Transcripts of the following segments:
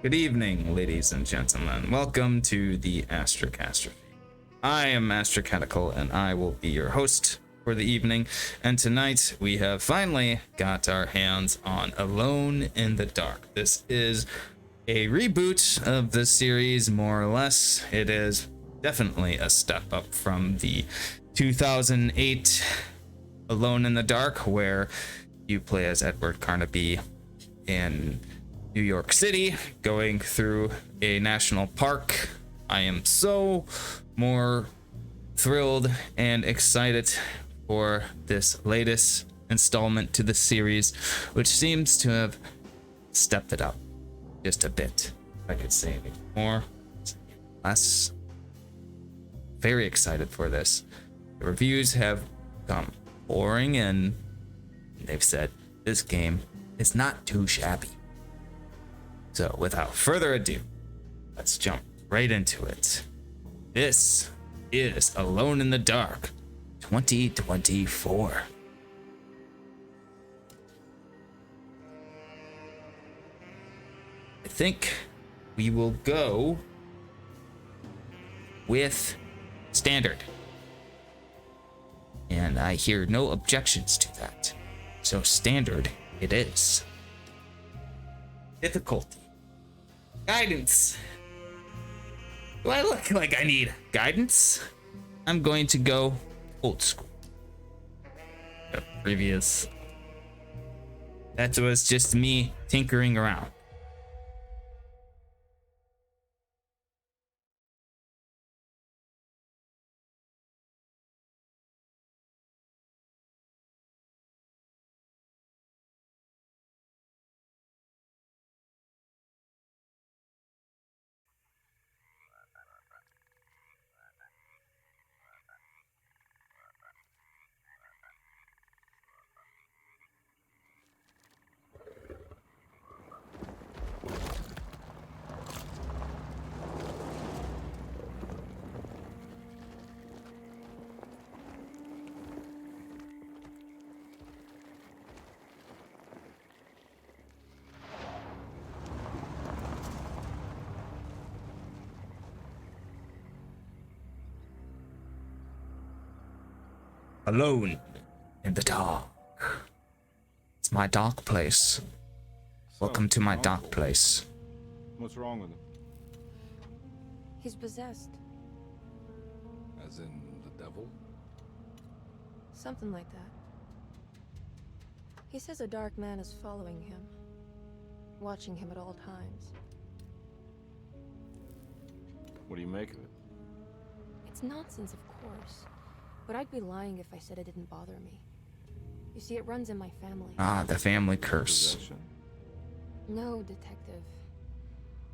Good evening, ladies and gentlemen. Welcome to the Astrocastrophe. I am Master Catacol, and I will be your host for the evening. And tonight, we have finally got our hands on Alone in the Dark. This is a reboot of the series, more or less. It is definitely a step up from the 2008 Alone in the Dark, where you play as Edward Carnaby in New York City, going through a national park. I am so more thrilled and excited for this latest installment to the series, which seems to have stepped it up just a bit. If I could say anything more, less. Very excited for this. The reviews have come pouring in. They've said this game is not too shabby. So without further ado, let's jump right into it. This is Alone in the Dark 2024. I think we will go with standard. And I hear no objections to that. So standard it is. Difficulty. Guidance. Do I look like I need guidance? I'm going to go old school. The previous. That was just me tinkering around. Alone in the dark. It's my dark place. Welcome to my dark place. What's wrong with him? He's possessed. As in the devil? Something like that. He says a dark man is following him, watching him at all times. What do you make of it? It's nonsense, of course. But I'd be lying if I said it didn't bother me. You see, it runs in my family. Ah, the family curse. Possession. No, detective.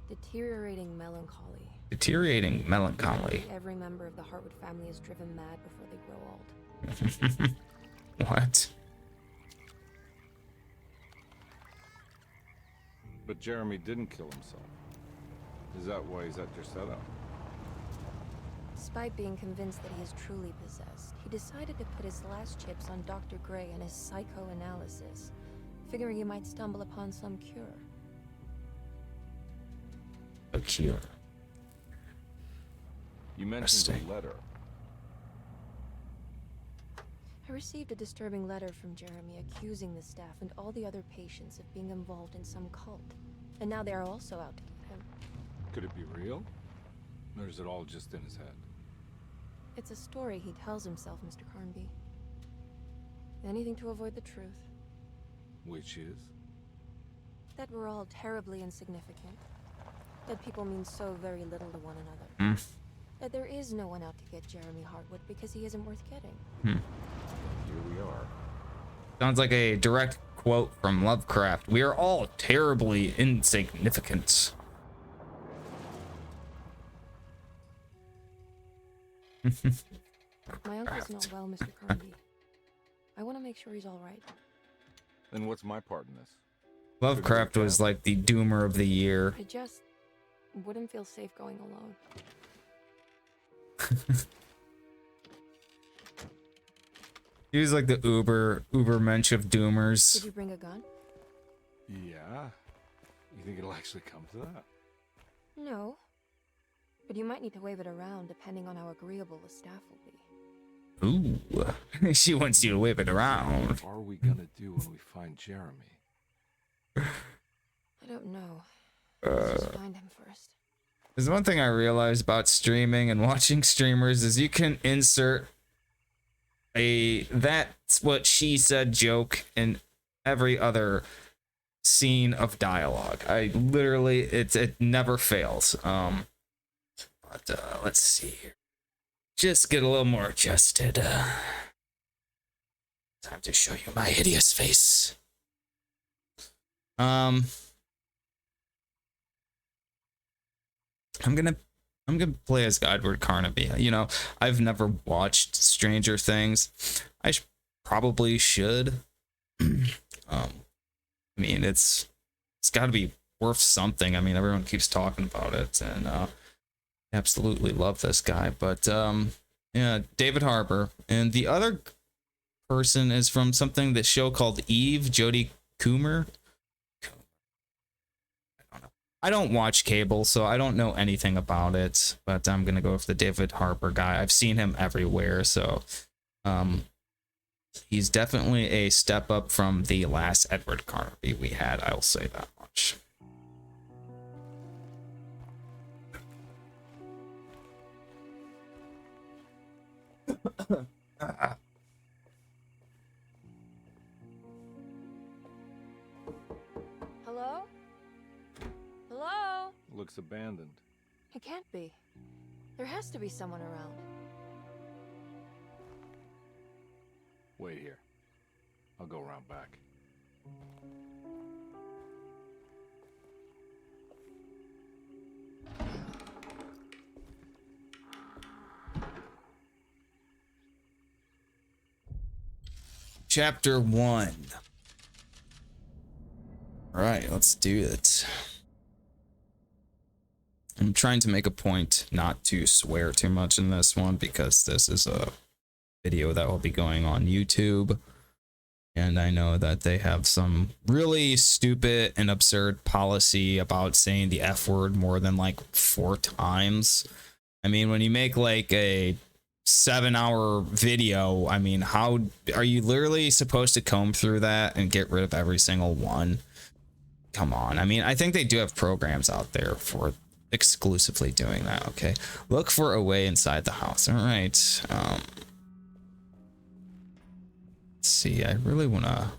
Deteriorating melancholy. Deteriorating melancholy. Every member of the Hartwood family is driven mad before they grow old. What? But Jeremy didn't kill himself. Is that why he's at your setup? Despite being convinced that he is truly possessed, he decided to put his last chips on Dr. Gray and his psychoanalysis, figuring he might stumble upon some cure. A cure. You mentioned a letter. I received a disturbing letter from Jeremy accusing the staff and all the other patients of being involved in some cult. And now they are also out to get him. Could it be real? Or is it all just in his head? It's a story he tells himself, Mr. Carnby. Anything to avoid the truth. Which is? That we're all terribly insignificant. That people mean so very little to one another. That there is no one out to get Jeremy Hartwood because he isn't worth getting. Here we are. Sounds like a direct quote from Lovecraft. We are all terribly insignificant. My uncle's not well, Mr. Carnby. I want to make sure he's all right. Then what's my part in this? Lovecraft was like the doomer of the year. I just wouldn't feel safe going alone. He was like the uber mensch of doomers. Did you bring a gun? Yeah. You think it'll actually come to that? No. But you might need to wave it around depending on how agreeable the staff will be. Ooh, she wants you to whip it around. What are we gonna do when we find Jeremy? I don't know. Let's just find him first. There's one thing I realized about streaming and watching streamers is you can insert a "that's what she said" joke in every other scene of dialogue. I literally, it never fails. But let's see here. Just get a little more adjusted. Time to show you my hideous face. I'm gonna play as Edward Carnaby. You know, I've never watched Stranger Things. I probably should. I mean, it's got to be worth something. I mean, everyone keeps talking about it, and absolutely love this guy. But yeah, David Harbour, and the other person is from something, this show called Eve, Jodie Coomer. I don't watch cable, so I don't know anything about it, but I'm gonna go with the David Harbour guy. I've seen him everywhere, so he's definitely a step up from the last Edward Carnaby we had. I'll say that much. Hello? Hello? Looks abandoned. It can't be. There has to be someone around. Wait here. I'll go around back. Chapter 1. All right, let's do it. I'm trying to make a point not to swear too much in this one because this is a video that will be going on YouTube. And I know that they have some really stupid and absurd policy about saying the F word more than like 4 times. I mean, when you make like a 7-hour video, I mean, how are you literally supposed to comb through that and get rid of every single one? Come on. I mean, I think they do have programs out there for exclusively doing that. Okay, look for a way inside the house. All right. Let's see. I really want to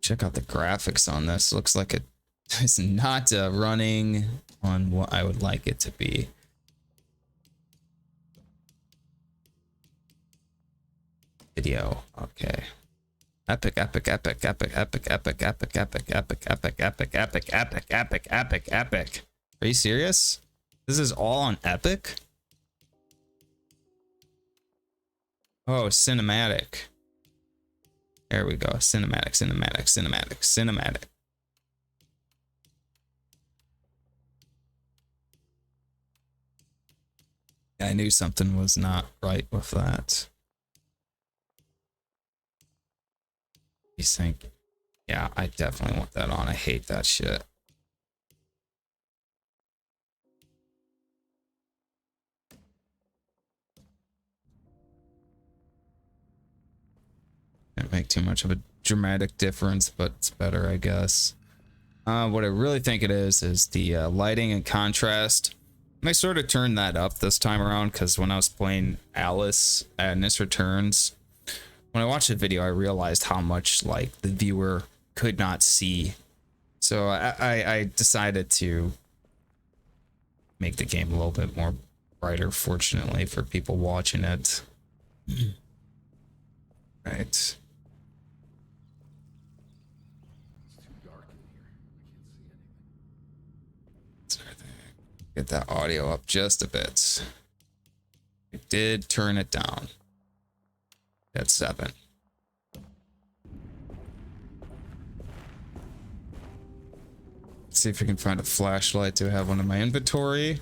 check out the graphics on this. Looks like it is not running on what I would like it to be. Video. Okay. Epic, epic, epic, epic, epic, epic, epic, epic, epic, epic, epic, epic, epic, epic, epic, epic. Are you serious? This is all on Epic? Oh, cinematic. There we go. Cinematic, cinematic, cinematic, cinematic. I knew something was not right with that. You think? Yeah, I definitely want that on. I hate that shit. Didn't make too much of a dramatic difference, but it's better, I guess. What I really think it is the lighting and contrast. And I sort of turned that up this time around because when I was playing Alice Agnes Returns, when I watched the video, I realized how much like the viewer could not see. So I decided to make the game a little bit more brighter, fortunately, for people watching it. Right. It's too dark in here. I can't see anything. Get that audio up just a bit. I did turn it down. At 7. Let's see if we can find a flashlight. Do I have one in my inventory?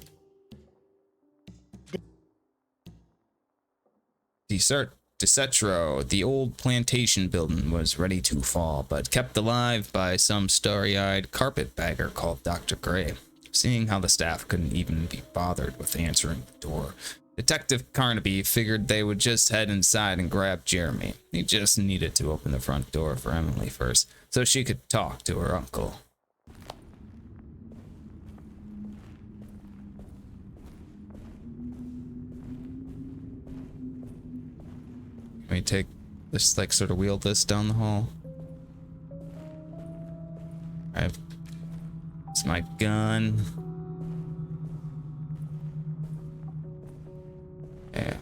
Decetro, the old plantation building, was ready to fall, but kept alive by some starry-eyed carpetbagger called Dr. Gray. Seeing how the staff couldn't even be bothered with answering the door, Detective Carnaby figured they would just head inside and grab Jeremy. He just needed to open the front door for Emily first, so she could talk to her uncle. Can we take this, like, sort of wheel this down the hall? It's my gun. Yeah.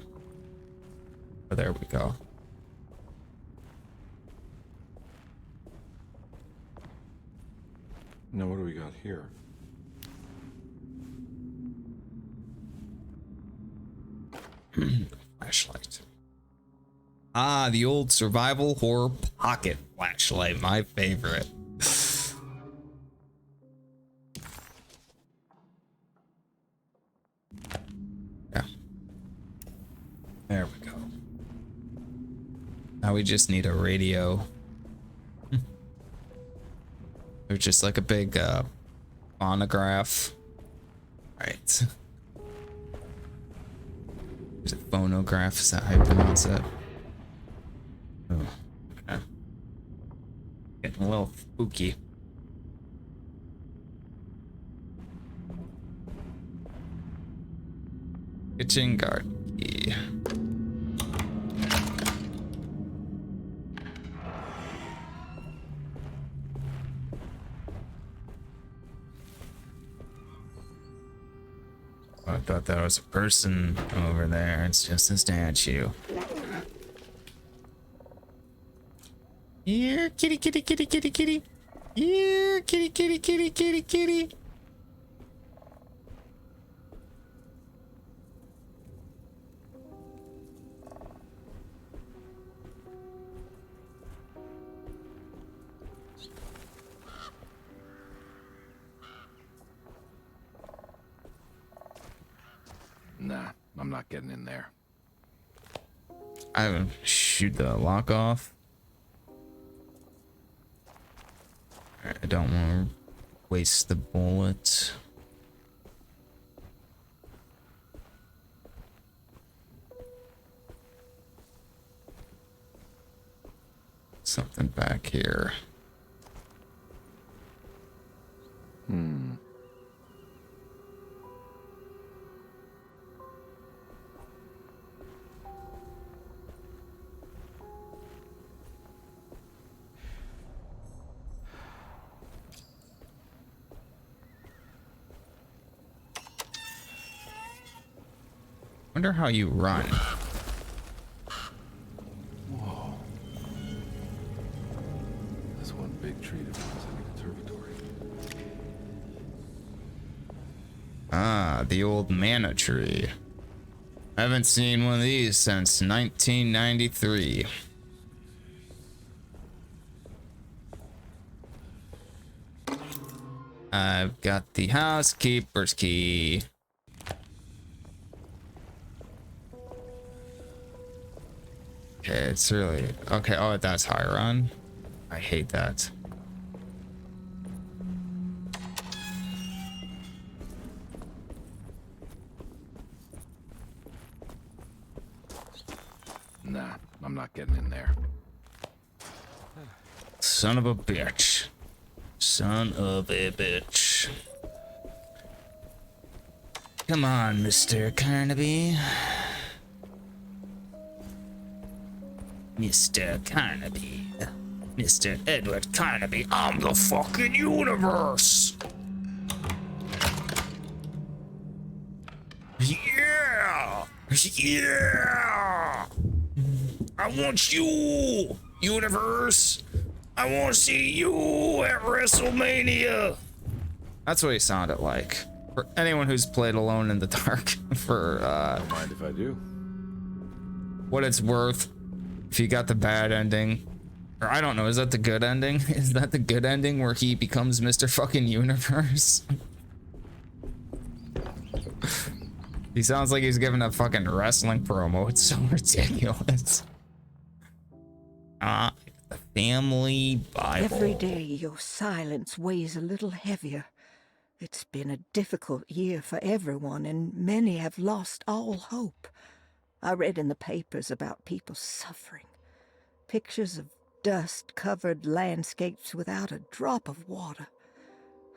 Oh, there we go. Now what do we got here? Flashlight. Ah, the old survival horror pocket flashlight, my favorite. Yeah. There we go. Now we just need a radio. There's just like a big phonograph. Right. Is it phonograph? Is that how you pronounce it? Oh, okay. Getting a little spooky. Kitchen garden key. I thought that was a person over there. It's just a statue. Here, kitty, kitty, kitty, kitty, kitty. Here, kitty, kitty, kitty, kitty, kitty. Nah, I'm not getting in there. I would shoot the lock off. I don't want to waste the bullet. Something back here. Wonder how you run. Whoa. That's one big tree that runs like a conservatory. Ah, the old manna tree. I haven't seen one of these since 1993. I've got the housekeeper's key. Okay, it's really okay. Oh, that's high run. I hate that. Nah, I'm not getting in there. Son of a bitch. Son of a bitch. Come on, Mr. Carnaby. Mr. Carnaby. Mr. Edward Carnaby. I'm the fucking universe. Yeah. Yeah. I want you, universe. I want to see you at WrestleMania. That's what he sounded like. For anyone who's played Alone in the Dark, for Don't mind if I do. what it's worth, if you got the bad ending, or I don't know, is that the good ending? Is that the good ending where he becomes Mr. fucking Universe? He sounds like he's giving a fucking wrestling promo. It's so ridiculous. The family Bible. Every day your silence weighs a little heavier. It's been a difficult year for everyone, and many have lost all hope. I read in the papers about people suffering. Pictures of dust-covered landscapes without a drop of water.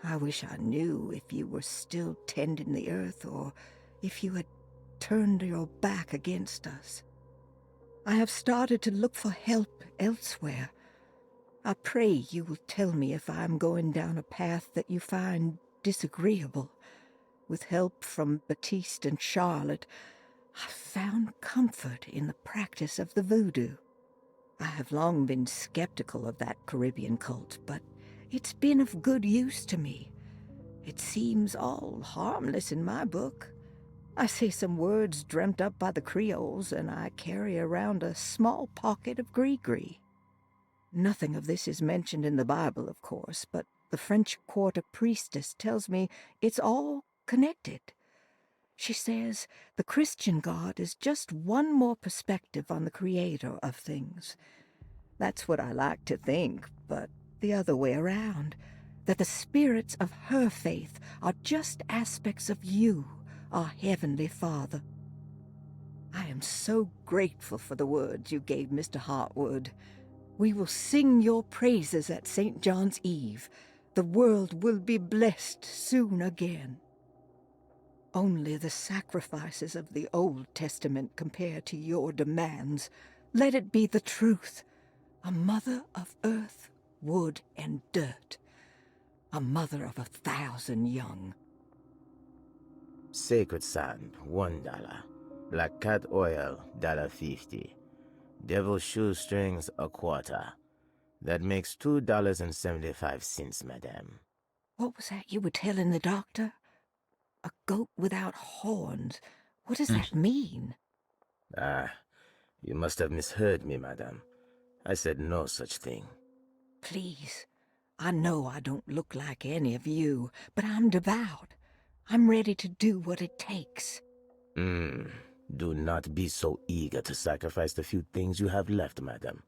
I wish I knew if you were still tending the earth or if you had turned your back against us. I have started to look for help elsewhere. I pray you will tell me if I am going down a path that you find disagreeable. With help from Baptiste and Charlotte, I found comfort in the practice of the voodoo. I have long been skeptical of that Caribbean cult, but it's been of good use to me. It seems all harmless in my book. I say some words dreamt up by the Creoles, and I carry around a small pocket of gree-gree. Nothing of this is mentioned in the Bible, of course, but the French Quarter priestess tells me it's all connected. She says the Christian God is just one more perspective on the creator of things. That's what I like to think, but the other way around, that the spirits of her faith are just aspects of you, our Heavenly Father. I am so grateful for the words you gave Mr. Hartwood. We will sing your praises at St. John's Eve. The world will be blessed soon again. Only the sacrifices of the Old Testament compare to your demands. Let it be the truth. A mother of earth, wood, and dirt. A mother of 1,000 young. Sacred sand, $1. Black cat oil, $1.50. Devil shoestrings, a quarter. That makes $2.75, madame. What was that you were telling the doctor? A goat without horns. What does that mean? Ah, you must have misheard me, madame. I said no such thing. Please, I know I don't look like any of you, but I'm devout. I'm ready to do what it takes. Do not be so eager to sacrifice the few things you have left, madame.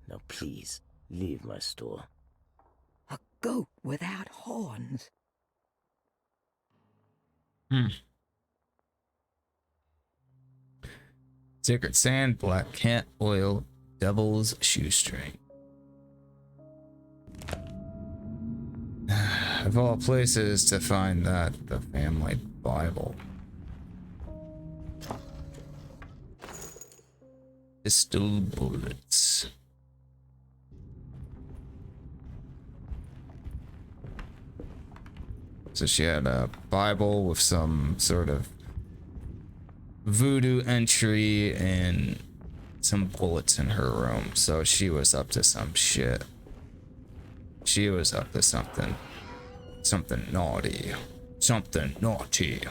Now please, leave my store. A goat without horns. Sacred sand, black cat oil, devil's shoestring. Of all places to find that, the family Bible. Pistol bullets. So she had a Bible with some sort of voodoo entry and some bullets in her room. So she was up to some shit. She was up to something. Something naughty. Something naughty.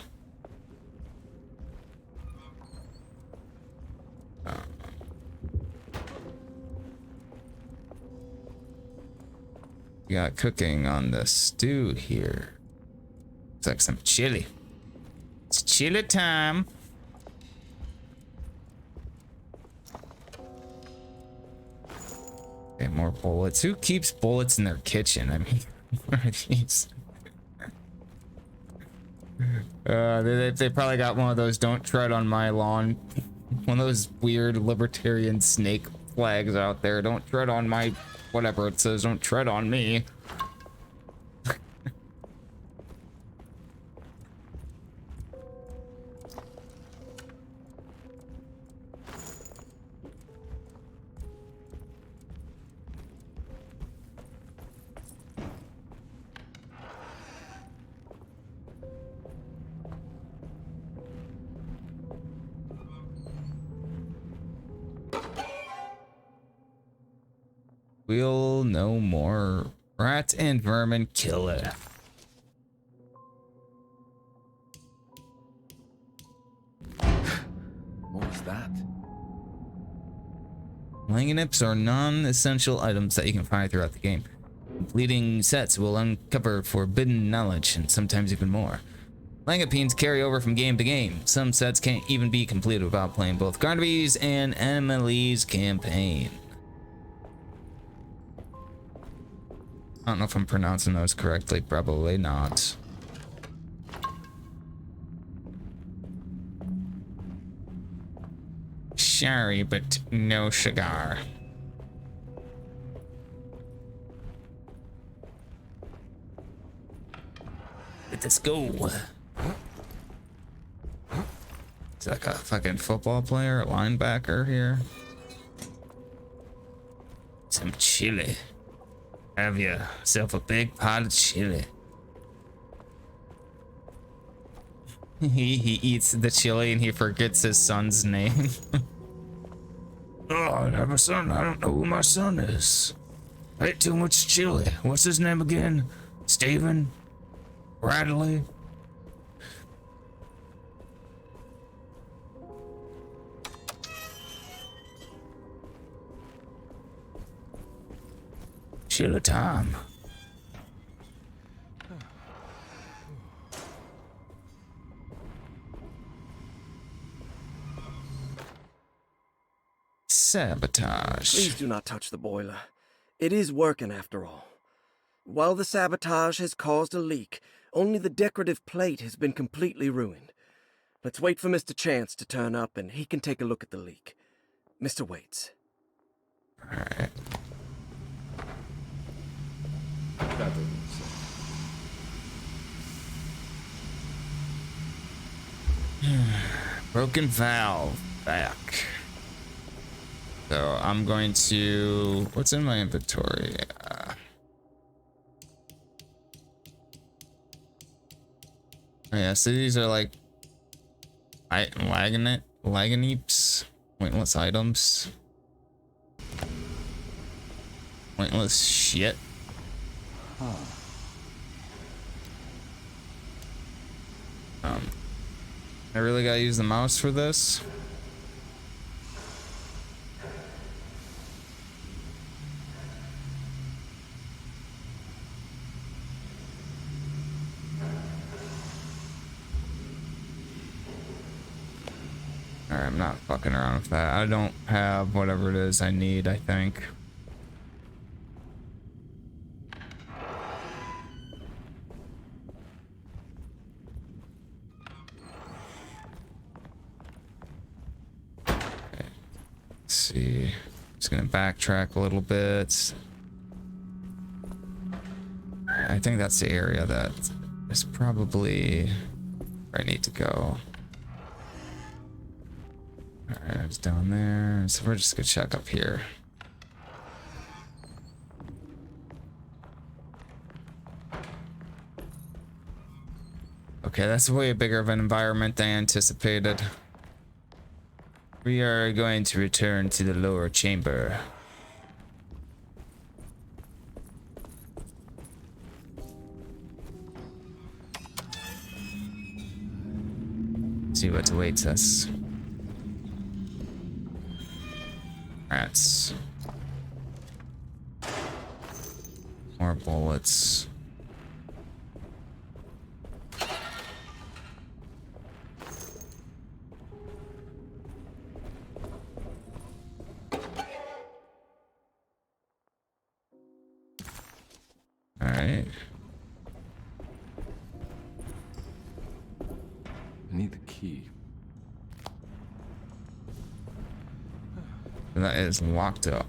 We got cooking on the stew here. It's like some chili. It's chili time. Okay, more bullets. Who keeps bullets in their kitchen? I mean, where are these? They probably got one of those "Don't tread on my lawn," one of those weird libertarian snake flags out there. Don't tread on my whatever it says. Don't tread on me. We'll no more. Rat and vermin killer. What was that? Langenips are non-essential items that you can find throughout the game. Completing sets will uncover forbidden knowledge and sometimes even more. Langapines carry over from game to game. Some sets can't even be completed without playing both Garnaby's and Emily's campaign. I don't know if I'm pronouncing those correctly. Probably not. Sorry, but no cigar. Let's go. It's like a fucking football player, a linebacker here. Some chili. Have yourself a big pot of chili. He eats the chili and he forgets his son's name. Oh, I have a son. I don't know who my son is. I ate too much chili. What's his name again? Steven? Bradley? Chili time. Sabotage. Please do not touch the boiler. It is working after all. While the sabotage has caused a leak, only the decorative plate has been completely ruined. Let's wait for Mr. Chance to turn up and he can take a look at the leak. Mr. Waits. Alright. That doesn't make sense. Broken valve. Back. So I'm going to... What's in my inventory? Oh yeah, so these are like... Laganips. Pointless items. Pointless shit. I really gotta use the mouse for this. Alright, I'm not fucking around with that. I don't have whatever it is I need, I think. Let's see. Just gonna backtrack a little bit. I think that's the area that is probably where I need to go. Alright, it's down there. So we're just gonna check up here. Okay, that's way bigger of an environment than I anticipated. We are going to return to the lower chamber. See what awaits us. Rats. More bullets. All right. I need the key. That is locked up.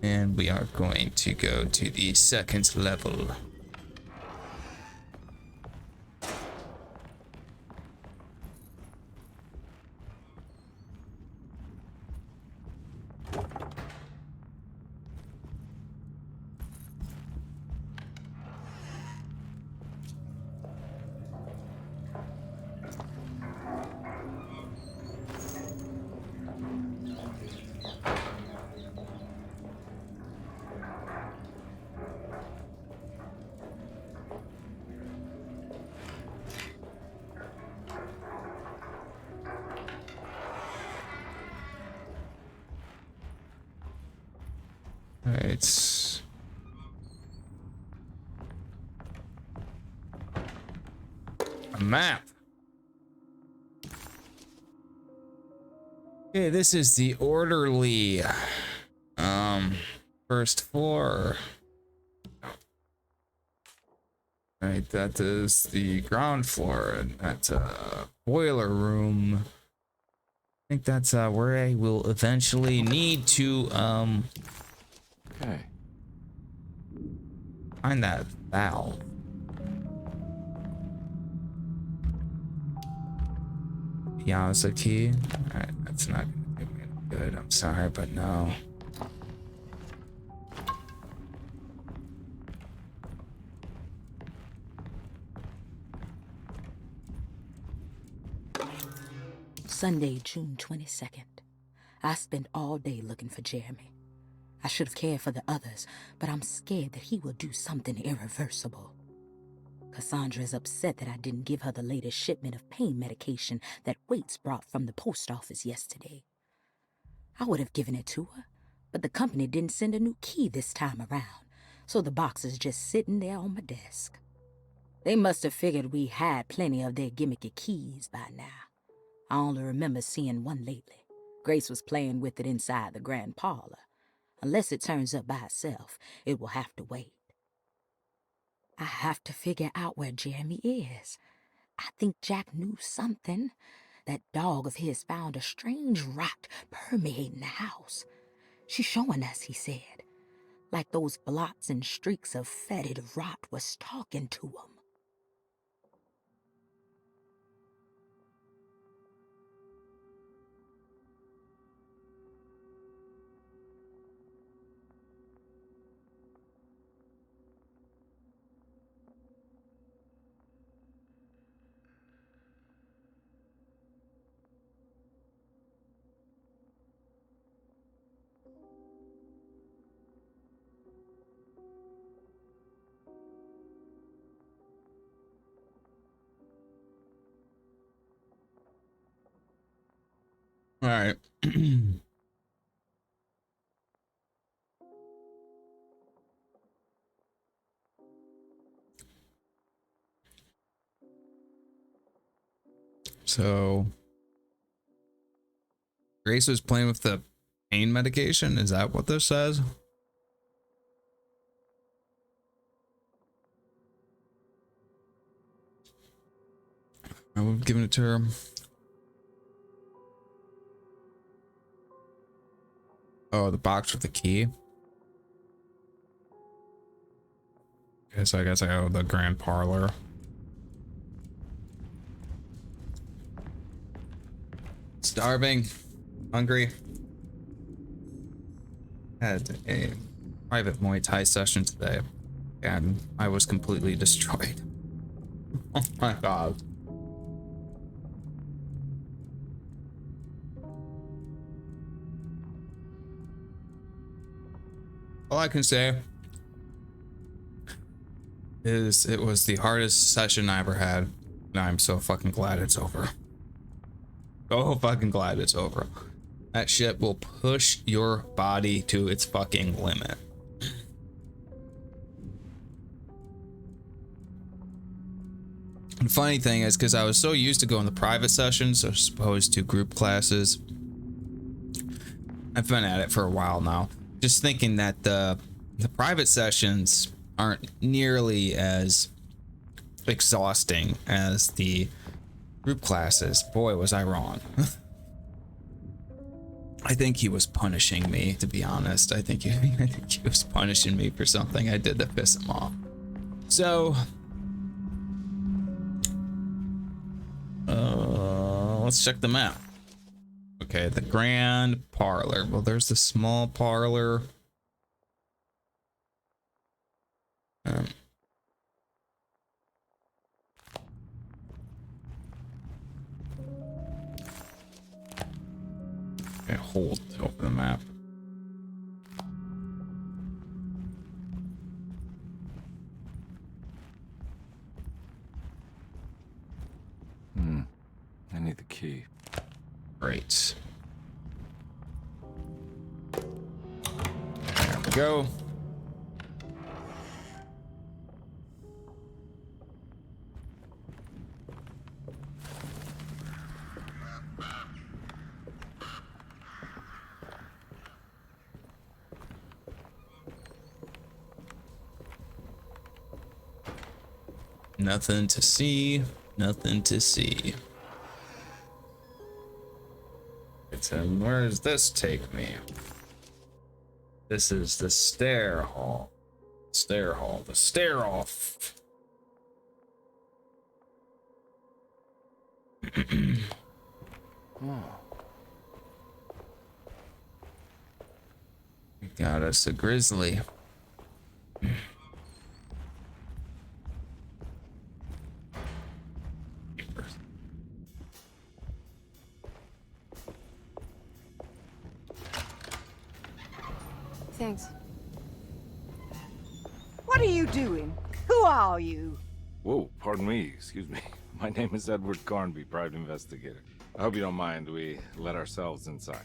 And we are going to go to the second level. It's a map. Okay, this is the orderly first floor. Right, that is the ground floor, and that's a boiler room. I think that's where I will eventually need to Okay. find that valve. Piazza key. Alright, that's not gonna do me any good. I'm sorry, but no. Sunday, June 22nd. I spent all day looking for Jeremy. I should have cared for the others, but I'm scared that he will do something irreversible. Cassandra is upset that I didn't give her the latest shipment of pain medication that Waits brought from the post office yesterday. I would have given it to her, but the company didn't send a new key this time around, so the box is just sitting there on my desk. They must have figured we had plenty of their gimmicky keys by now. I only remember seeing one lately. Grace was playing with it inside the grand parlor. Unless it turns up by itself, it will have to wait. I have to figure out where Jeremy is. I think Jack knew something. That dog of his found a strange rot permeating the house. She's showing us, he said. Like those blots and streaks of fetid rot was talking to him. Alright. So Grace was playing with the pain medication. Is that what this says? I would have given it to her. Oh, the box with the key. Okay, so I guess I go to the grand parlor. Starving, hungry. Had a private Muay Thai session today, and I was completely destroyed. Oh my god. All I can say is it was the hardest session I ever had, and I'm so fucking glad it's over. So fucking glad it's over. That shit will push your body to its fucking limit. And the funny thing is, because I was so used to going to private sessions as opposed to group classes, I've been at it for a while now, just thinking that the private sessions aren't nearly as exhausting as the group classes. Boy, was I wrong. I think he was punishing me, to be honest. I think he was punishing me for something I did to piss him off. So, let's check the map. Okay, the grand parlor. Well, there's the small parlor. Okay, hold to open the map. I need the key. Great. There we go. Nothing to see. Nothing to see. And where does this take me? This is the stair hall. Stair hall. The stair off. We got us a grizzly. Thanks. What are you doing? Who are you? Whoa, pardon me, excuse me. My name is Edward Carnby, private investigator. I hope you don't mind we let ourselves inside.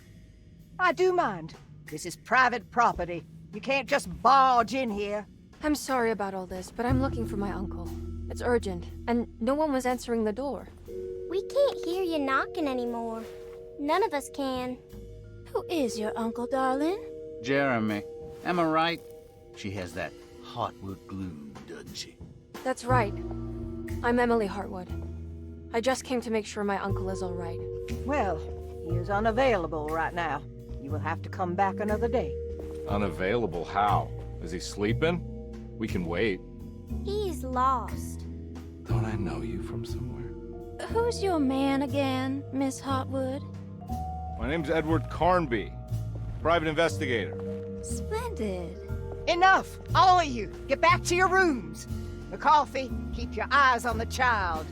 I do mind. This is private property. You can't just barge in here. I'm sorry about all this, but I'm looking for my uncle. It's urgent, and no one was answering the door. We can't hear you knocking anymore. None of us can. Who is your uncle, darling? Jeremy. Am I right? She has that heartwood glue, doesn't she? That's right. I'm Emily Hartwood. I just came to make sure my uncle is all right. Well, he is unavailable right now. You will have to come back another day. Unavailable how? Is he sleeping? We can wait. He's lost. Don't I know you from somewhere? Who's your man again, Miss Hartwood? My name's Edward Carnby, private investigator. Splendid. Enough! All of you! Get back to your rooms! McCarthy, keep your eyes on the child.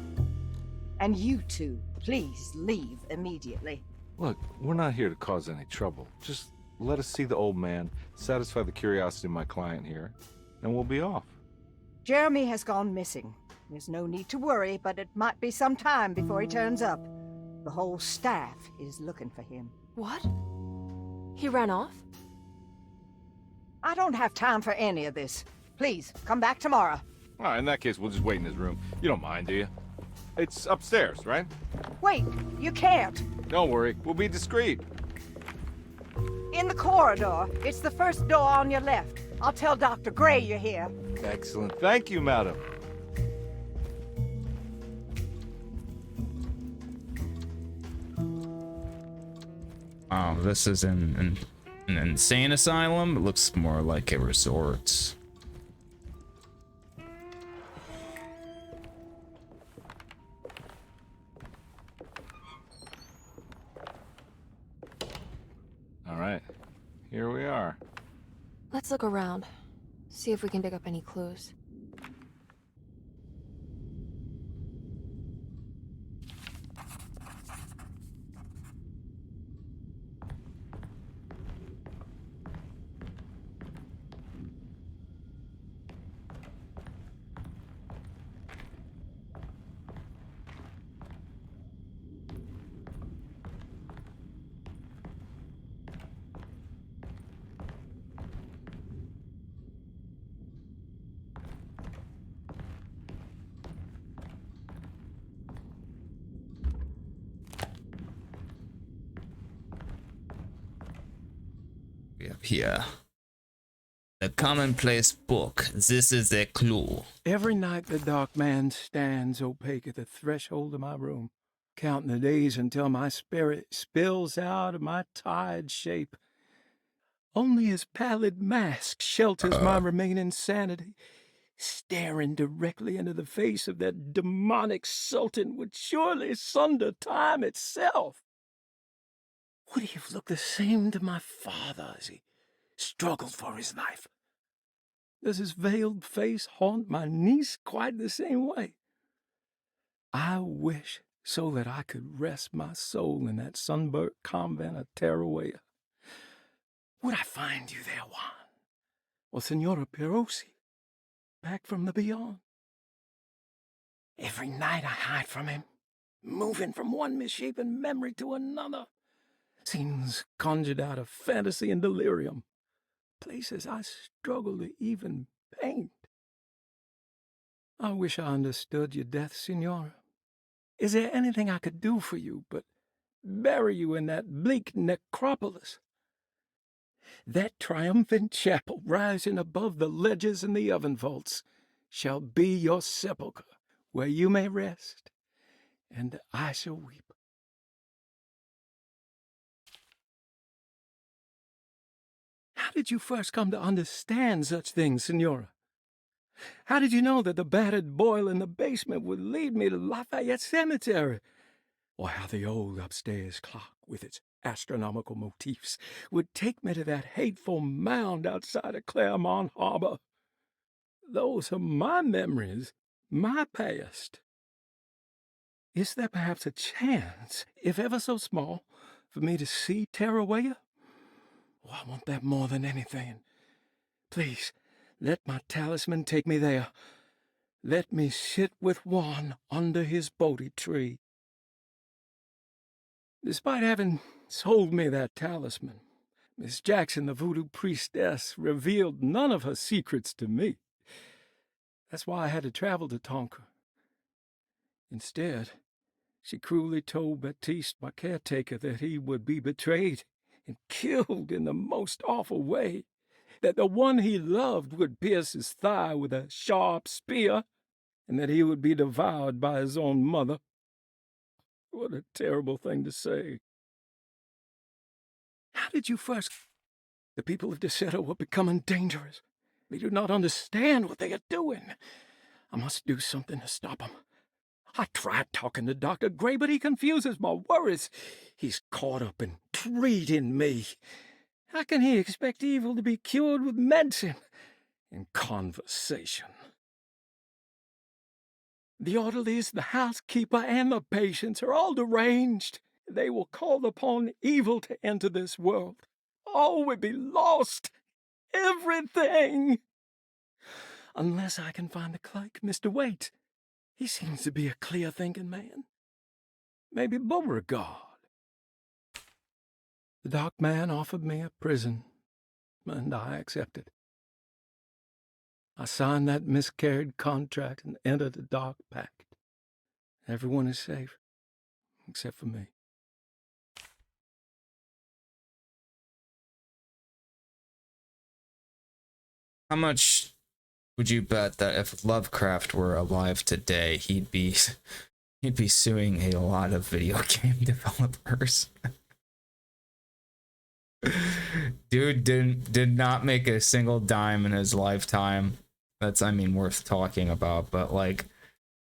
And you two, please leave immediately. Look, we're not here to cause any trouble. Just let us see the old man, satisfy the curiosity of my client here, and we'll be off. Jeremy has gone missing. There's no need to worry, but it might be some time before he turns up. The whole staff is looking for him. What? He ran off? I don't have time for any of this. Please, come back tomorrow. All right, in that case, we'll just wait in his room. You don't mind, do you? It's upstairs, right? Wait, you can't. Don't worry, we'll be discreet. In the corridor. It's the first door on your left. I'll tell Dr. Gray you're here. Excellent. Thank you, madam. Oh, this is an insane asylum. It looks more like a resort. All right, here we are. Let's look around. See if we can dig up any clues. We have here the commonplace book. This is a clue. Every night the dark man stands opaque at the threshold of my room, counting the days until my spirit spills out of my tired shape. Only his pallid mask shelters my remaining sanity. Staring directly into the face of that demonic sultan would surely sunder time itself. Would he have looked the same to my father as he struggled for his life? Does his veiled face haunt my niece quite the same way? I wish so that I could rest my soul in that sunburnt convent of Teruel. Would I find you there, Juan? Or Senora Perosi, back from the beyond? Every night I hide from him, moving from one misshapen memory to another. Scenes conjured out of fantasy and delirium. Places I struggle to even paint. I wish I understood your death, Senora. Is there anything I could do for you but bury you in that bleak necropolis? That triumphant chapel rising above the ledges and the oven vaults shall be your sepulchre, where you may rest, and I shall weep. How did you first come to understand such things, Senora? How did you know that the battered boil in the basement would lead me to Lafayette Cemetery? Or how the old upstairs clock, with its astronomical motifs, would take me to that hateful mound outside of Claremont Harbor? Those are my memories, my past. Is there perhaps a chance, if ever so small, for me to see Tarawaya? Oh, I want that more than anything. Please, let my talisman take me there. Let me sit with Juan under his Bodhi tree. Despite having sold me that talisman, Miss Jackson, the voodoo priestess, revealed none of her secrets to me. That's why I had to travel to Tonka. Instead, she cruelly told Baptiste, my caretaker, that he would be betrayed and killed in the most awful way, that the one he loved would pierce his thigh with a sharp spear, and that he would be devoured by his own mother. What a terrible thing to say. How did you first... The people of Deseto are becoming dangerous. They do not understand what they are doing. I must do something to stop them. I tried talking to Dr. Gray, but he confuses my worries. He's caught up in treating me. How can he expect evil to be cured with medicine and conversation? The orderlies, the housekeeper, and the patients are all deranged. They will call upon evil to enter this world. All will be lost. Everything. Unless I can find the clerk, Mr. Waite. He seems to be a clear-thinking man. Maybe Beauregard. The dark man offered me a prison, and I accepted. I signed that miscarried contract and entered the dark pact. Everyone is safe, except for me. How much would you bet that if Lovecraft were alive today, he'd be suing a lot of video game developers? Dude did not make a single dime in his lifetime. That's, I mean, worth talking about, but like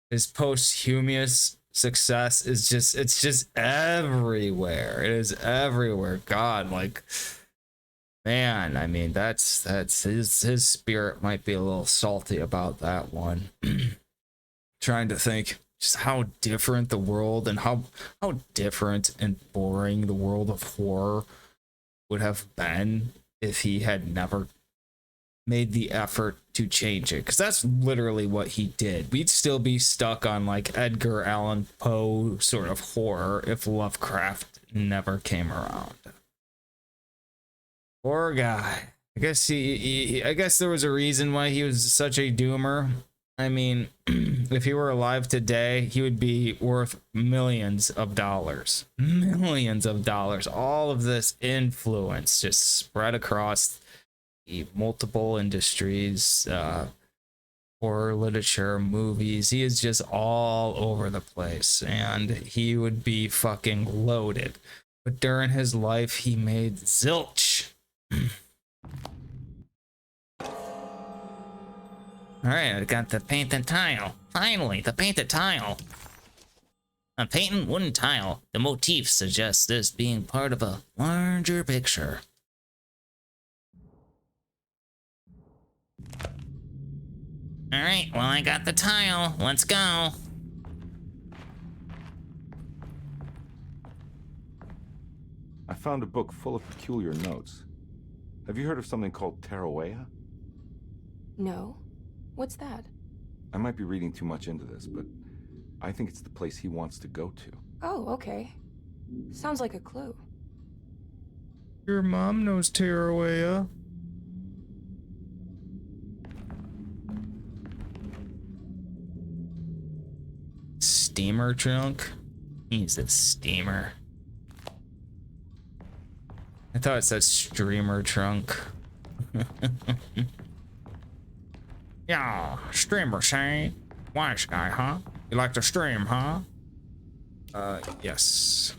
his posthumous success is just, it's just everywhere. It is everywhere. God, like, man, I mean, that's his spirit might be a little salty about that one. Trying to think just how different the world and how different and boring the world of horror would have been if he had never made the effort to change it, because that's literally what he did. We'd still be stuck on like Edgar Allan Poe sort of horror if Lovecraft never came around. Poor guy. I guess I guess there was a reason why he was such a doomer. I mean, if he were alive today, he would be worth millions of dollars. Millions of dollars. All of this influence just spread across the multiple industries, horror, literature, movies. He is just all over the place, and he would be fucking loaded. But during his life, he made zilch. Alright, I got the painted tile. Finally, the painted tile. I'm painting wooden tile. The motif suggests this being part of a larger picture. Alright, well, I got the tile. Let's go. I found a book full of peculiar notes. Have you heard of something called Tarawaya? No. What's that? I might be reading too much into this, but I think it's the place he wants to go to. Oh, okay. Sounds like a clue. Your mom knows Tarawaya. Steamer trunk? He's a steamer. I thought it said streamer trunk. Yeah, streamer say. Wise guy, huh? You like to stream, huh? Yes.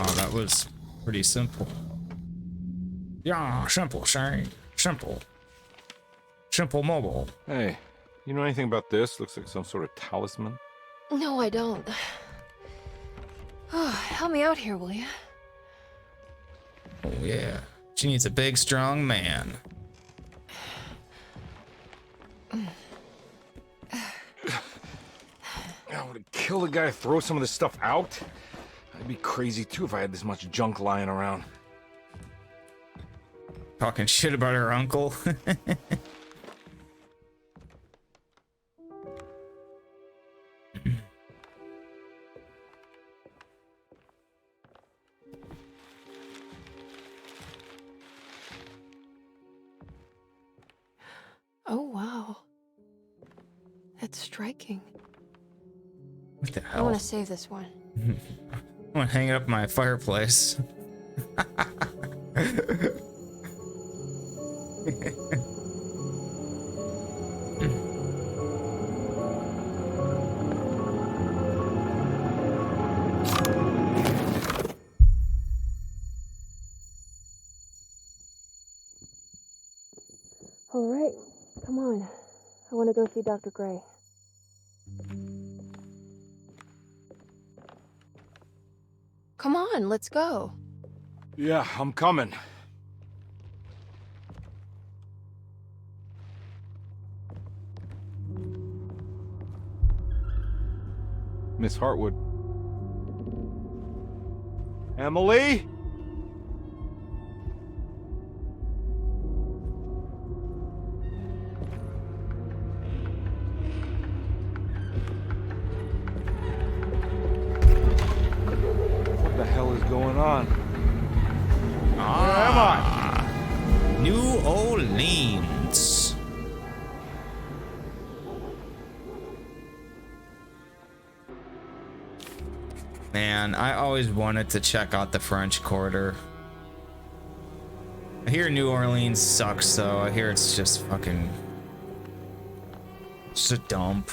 Oh, that was pretty simple. Yeah, simple, say. Simple. Simple mobile. Hey, you know anything about this? Looks like some sort of talisman. No, I don't. Oh, help me out here, will you? Oh, yeah. She needs a big, strong man. I would kill the guy to throw some of this stuff out. I'd be crazy too if I had this much junk lying around. Talking shit about her uncle. Oh, wow. That's striking. What the I hell? want to save this one. I'm gonna hang it up in my fireplace. All right, come on. I want to go see Dr. Gray. Come on, let's go. Yeah, I'm coming. Miss Hartwood. Emily? What the hell is going on? Where am I? New Orleans. Man, I always wanted to check out the French Quarter. I hear New Orleans sucks though. I hear it's just fucking... just a dump.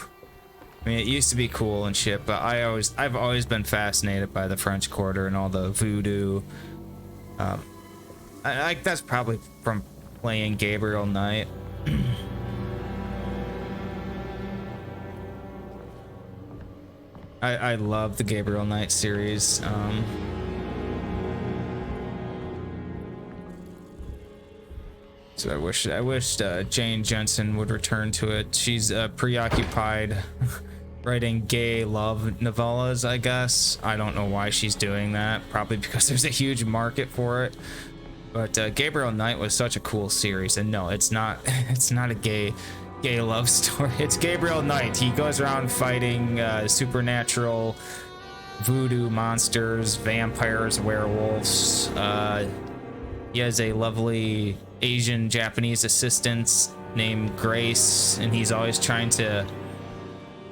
I mean, it used to be cool and shit, but I've always been fascinated by the French Quarter and all the voodoo. That's probably from playing Gabriel Knight. I love the Gabriel Knight series. So I wished Jane Jensen would return to it. She's preoccupied writing gay love novellas, I guess. I don't know why she's doing that. Probably because there's a huge market for it. But Gabriel Knight was such a cool series, and no, it's not. It's not a gay love story. It's Gabriel Knight. He goes around fighting supernatural voodoo monsters, vampires, werewolves. He has a lovely Asian Japanese assistant named Grace, and he's always trying to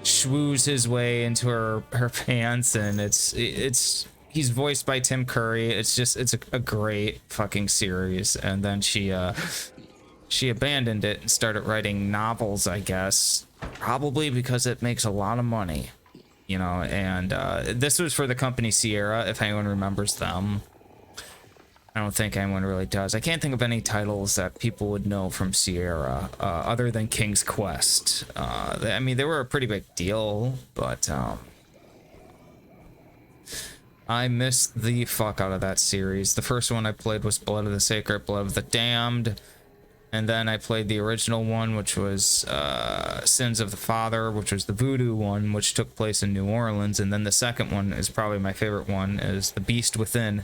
schwooze his way into her pants, and he's voiced by Tim Curry. It's a great fucking series. And then she abandoned it and started writing novels, I guess, probably because it makes a lot of money, you know. And this was for the company Sierra, if anyone remembers them. I don't think anyone really does. I can't think of any titles that people would know from Sierra other than King's Quest. I mean, they were a pretty big deal, but I missed the fuck out of that series. The first one I played was Blood of the Sacred, Blood of the Damned. And then I played the original one, which was Sins of the Father, which was the voodoo one, which took place in New Orleans. And then the second one is probably my favorite one, is The Beast Within.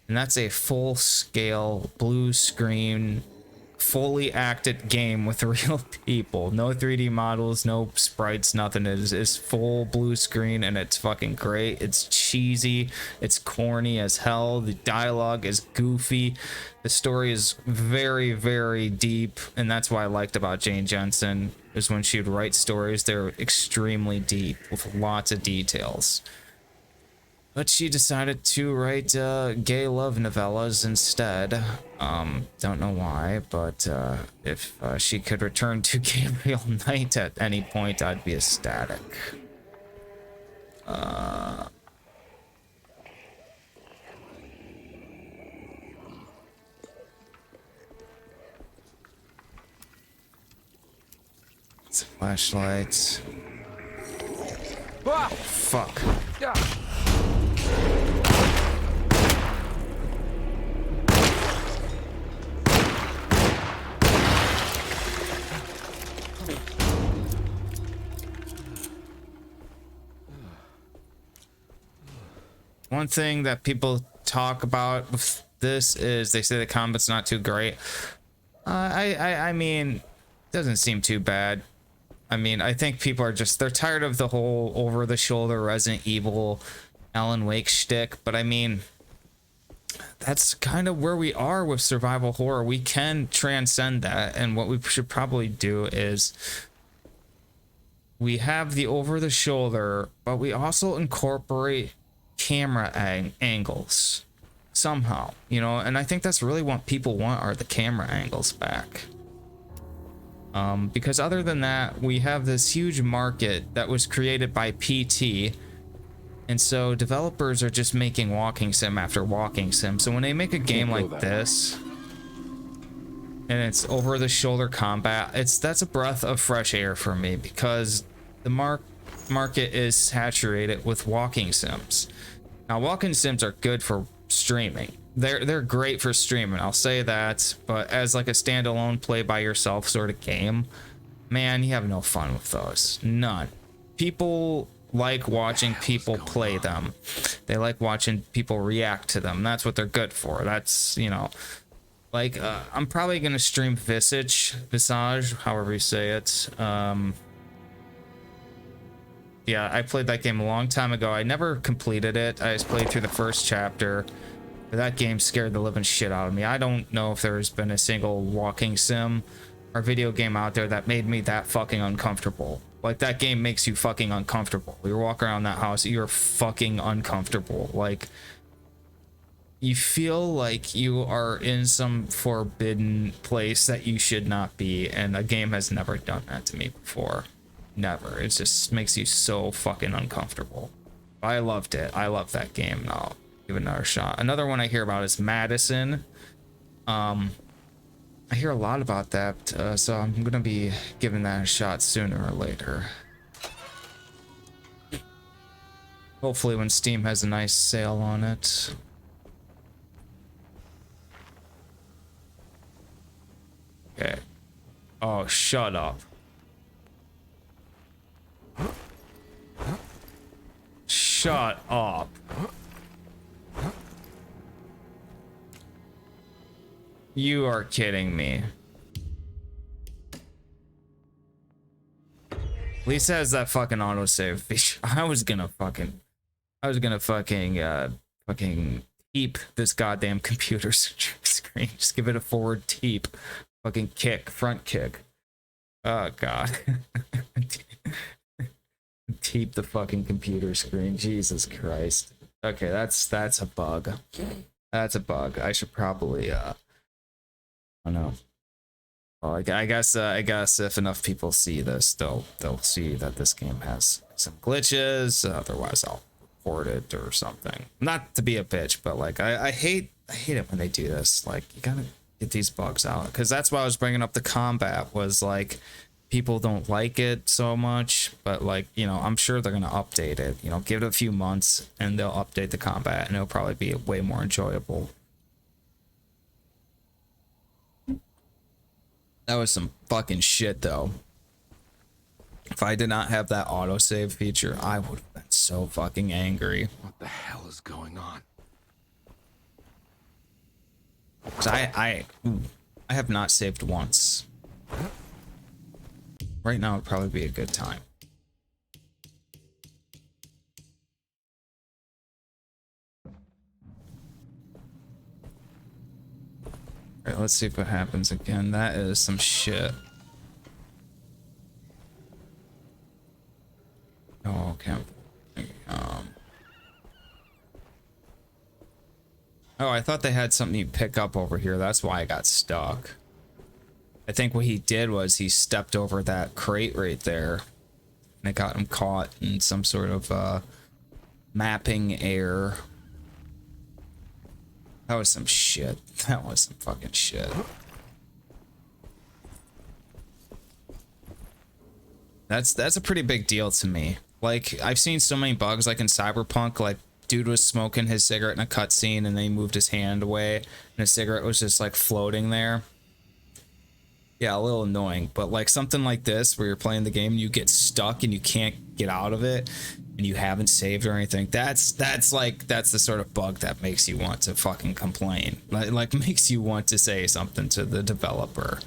And that's a full-scale, blue screen, fully acted game with real people. No 3D models, no sprites, nothing. It is full blue screen, and it's fucking great. It's cheesy. It's corny as hell. The dialogue is goofy. The story is very, very deep, and that's what I liked about Jane Jensen, is when she would write stories, they're extremely deep with lots of details. But she decided to write gay love novellas instead. Don't know why, but if she could return to Gabriel Knight at any point, I'd be ecstatic. It's a flashlight. Ah! Fuck. Yeah. One thing that people talk about with this is they say the combat's not too great. I mean, doesn't seem too bad. I mean, I think people are just, they're tired of the whole over-the-shoulder Resident Evil Alan Wake shtick, but I mean, that's kind of where we are with survival horror. We can transcend that, and what we should probably do is we have the over-the-shoulder, but we also incorporate camera angles somehow, you know, and I think that's really what people want, are the camera angles back. Because other than that, we have this huge market that was created by PT, and so developers are just making walking sim after walking sim. So when they make a game like this and it's over the shoulder combat, that's a breath of fresh air for me, because the market is saturated with walking sims. Now walking sims are good for streaming. They're great for streaming, I'll say that, but as like a standalone play by yourself sort of game, man, you have no fun with those. None. People like watching people play them. They like watching people react to them. That's what they're good for. That's, you know, like I'm probably gonna stream Visage, however you say it. Yeah, I played that game a long time ago. I never completed it. I just played through the first chapter. That game scared the living shit out of me. I don't know if there's been a single walking sim or video game out there that made me that fucking uncomfortable. Like, that game makes you fucking uncomfortable. You're walking around that house, you're fucking uncomfortable. Like, you feel like you are in some forbidden place that you should not be, and a game has never done that to me before. Never. It just makes you so fucking uncomfortable. I loved it. I love that game, and I'll give it another shot. Another one I hear about is Madison. I hear a lot about that, so I'm gonna be giving that a shot sooner or later. Hopefully when Steam has a nice sale on it. Okay. Oh, shut up. Shut up. You are kidding me. Lisa has that fucking autosave feature. I was gonna fucking teep this goddamn computer screen. Just give it a forward teep. Fucking kick, front kick. Oh god. Teep the fucking computer screen. Jesus Christ. Okay, that's a bug. That's a bug. I should probably I don't know. Well, I guess if enough people see this, they'll see that this game has some glitches. Otherwise, I'll report it or something. Not to be a bitch, but like I hate it when they do this. Like, you gotta get these bugs out, because that's why I was bringing up the combat. Was like, people don't like it so much, but like, you know, I'm sure they're gonna update it. You know, give it a few months and they'll update the combat, and it'll probably be way more enjoyable. That was some fucking shit, though. If I did not have that autosave feature, I would have been so fucking angry. What the hell is going on? 'Cause I have not saved once. Right now would probably be a good time. Alright, let's see if it happens again. That is some shit. Oh, okay. Oh, I thought they had something you pick up over here. That's why I got stuck. I think what he did was he stepped over that crate right there. And it got him caught in some sort of mapping error. That was some shit. That was some fucking shit. That's a pretty big deal to me. Like, I've seen so many bugs, like in Cyberpunk, like, dude was smoking his cigarette in a cutscene and then he moved his hand away and his cigarette was just like floating there. Yeah, a little annoying, but like something like this where you're playing the game and you get stuck and you can't get out of it and you haven't saved or anything, that's the sort of bug that makes you want to fucking complain. Like makes you want to say something to the developer,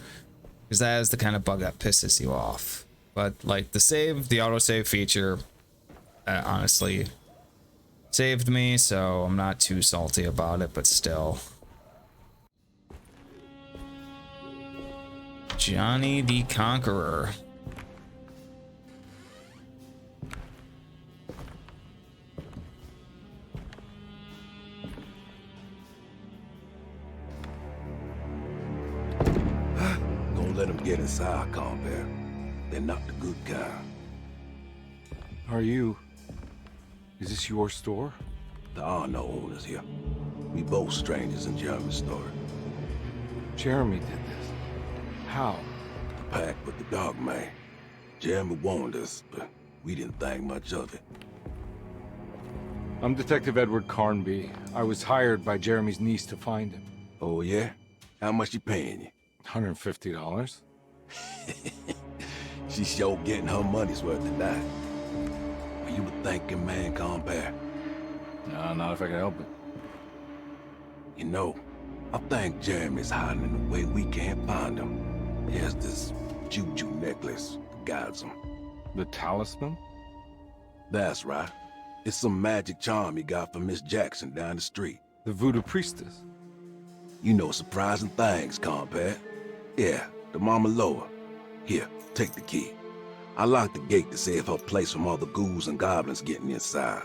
because that is the kind of bug that pisses you off. But like the autosave feature, honestly saved me, so I'm not too salty about it, but still. Johnny the Conqueror. Don't let them get inside, combat. They're not the good kind. Is this your store? There are no owners here. We both strangers in Jeremy's store. Jeremy did this. How? The pact with the dog man. Jeremy warned us, but we didn't think much of it. I'm Detective Edward Carnby. I was hired by Jeremy's niece to find him. Oh, yeah? How much she paying you? $150. She's sure getting her money's worth tonight. Are you a thinking man, compare? No, not if I can help it. You know, I think Jeremy's hiding in a way we can't find him. He has this juju necklace that guides him. The talisman? That's right. It's some magic charm he got from Miss Jackson down the street. The voodoo priestess? You know surprising things, compare. Yeah, the Mama Loa. Here, take the key. I locked the gate to save her place from all the ghouls and goblins getting inside.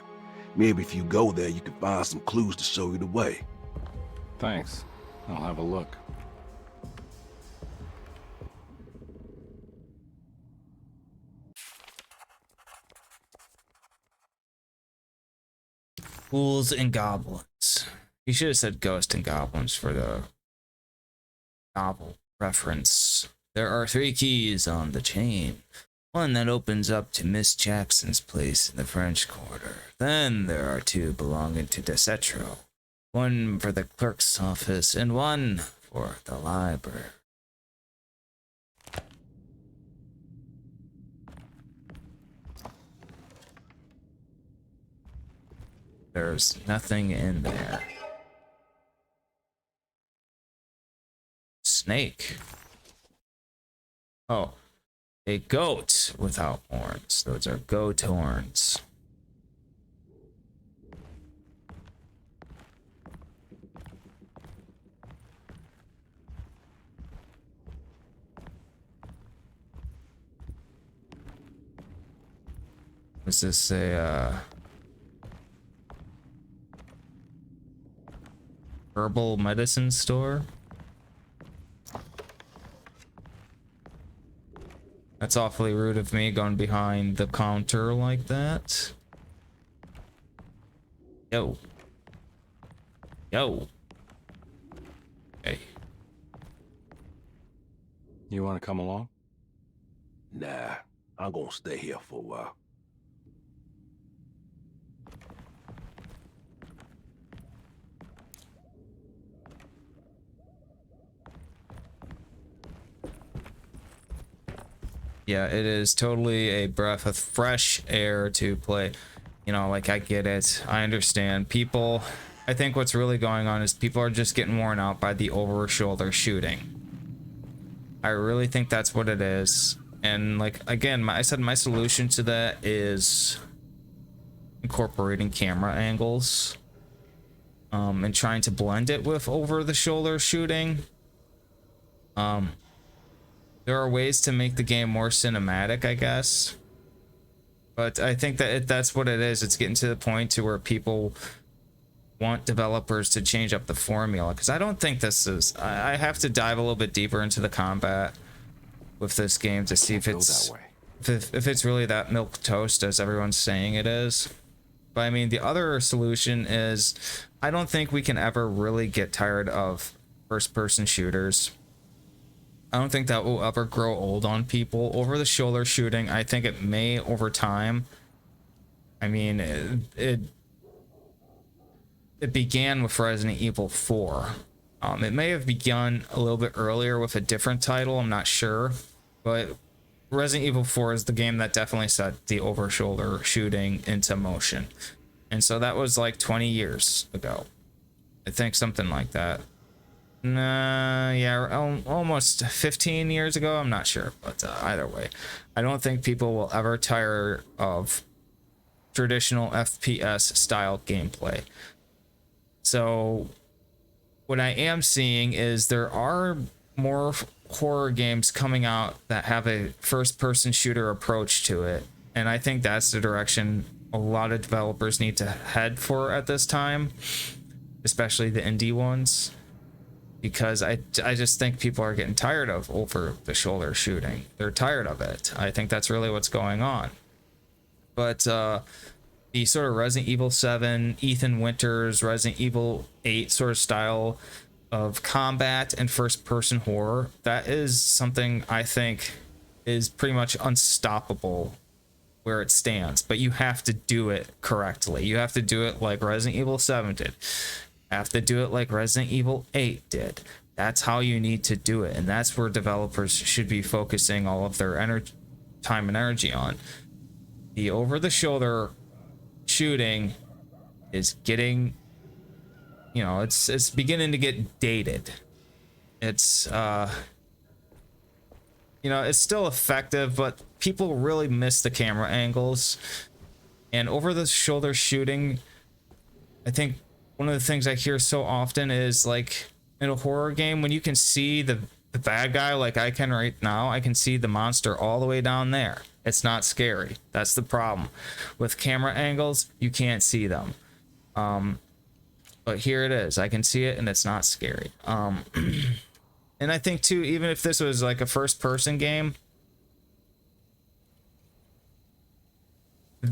Maybe if you go there, you can find some clues to show you the way. Thanks. I'll have a look. Ghouls and goblins. You should have said ghost and goblins for the novel reference. There are 3 keys on the chain. One that opens up to Miss Jackson's place in the French Quarter. Then there are 2 belonging to Decetro. One for the clerk's office and one for the library. There's nothing in there. Snake. Oh, a goat without horns. Those are goat horns. Is this a herbal medicine store? That's awfully rude of me going behind the counter like that. Yo. Yo. Hey. You want to come along? Nah, I'm gonna stay here for a while. Yeah, it is totally a breath of fresh air to play. You know, like, I get it. I understand. People, I think what's really going on is people are just getting worn out by the over-shoulder shooting. I really think that's what it is. And, like, again, I said my solution to that is incorporating camera angles. And trying to blend it with over-the-shoulder shooting. There are ways to make the game more cinematic, I guess. But I think that that's what it is. It's getting to the point to where people want developers to change up the formula, because I don't think this is. I have to dive a little bit deeper into the combat with this game to see if it's if it's really that milk toast as everyone's saying it is. But I mean, the other solution is I don't think we can ever really get tired of first-person shooters. I don't think that will ever grow old on people. Over the shoulder shooting, I think it may over time. I mean, it began with Resident Evil 4. It may have begun a little bit earlier with a different title, I'm not sure. But Resident Evil 4 is the game that definitely set the over-shoulder shooting into motion. And so that was like 20 years ago. I think something like that. Yeah, almost 15 years ago, I'm not sure. But either way, I don't think people will ever tire of traditional FPS style gameplay. So what I am seeing is there are more horror games coming out that have a first-person shooter approach to it, and I think that's the direction a lot of developers need to head for at this time, especially the indie ones, because I just think people are getting tired of over-the-shoulder shooting. They're tired of it. I think that's really what's going on. But the sort of Resident Evil 7, Ethan Winters, Resident Evil 8 sort of style of combat and first-person horror, that is something I think is pretty much unstoppable where it stands. But you have to do it correctly. You have to do it like Resident Evil 7 did. You have to do it like Resident Evil 8 did. That's how you need to do it, and that's where developers should be focusing all of their time and energy on. The over-the-shoulder shooting is getting, you know, it's beginning to get dated. It's you know, it's still effective, but people really miss the camera angles. And over the shoulder shooting, I think one of the things I hear so often is, like, in a horror game, when you can see the bad guy, like I can right now, I can see the monster all the way down there. It's not scary. That's the problem. With camera angles, you can't see them. But here it is. I can see it, and it's not scary. And I think, too, even if this was like a first-person game,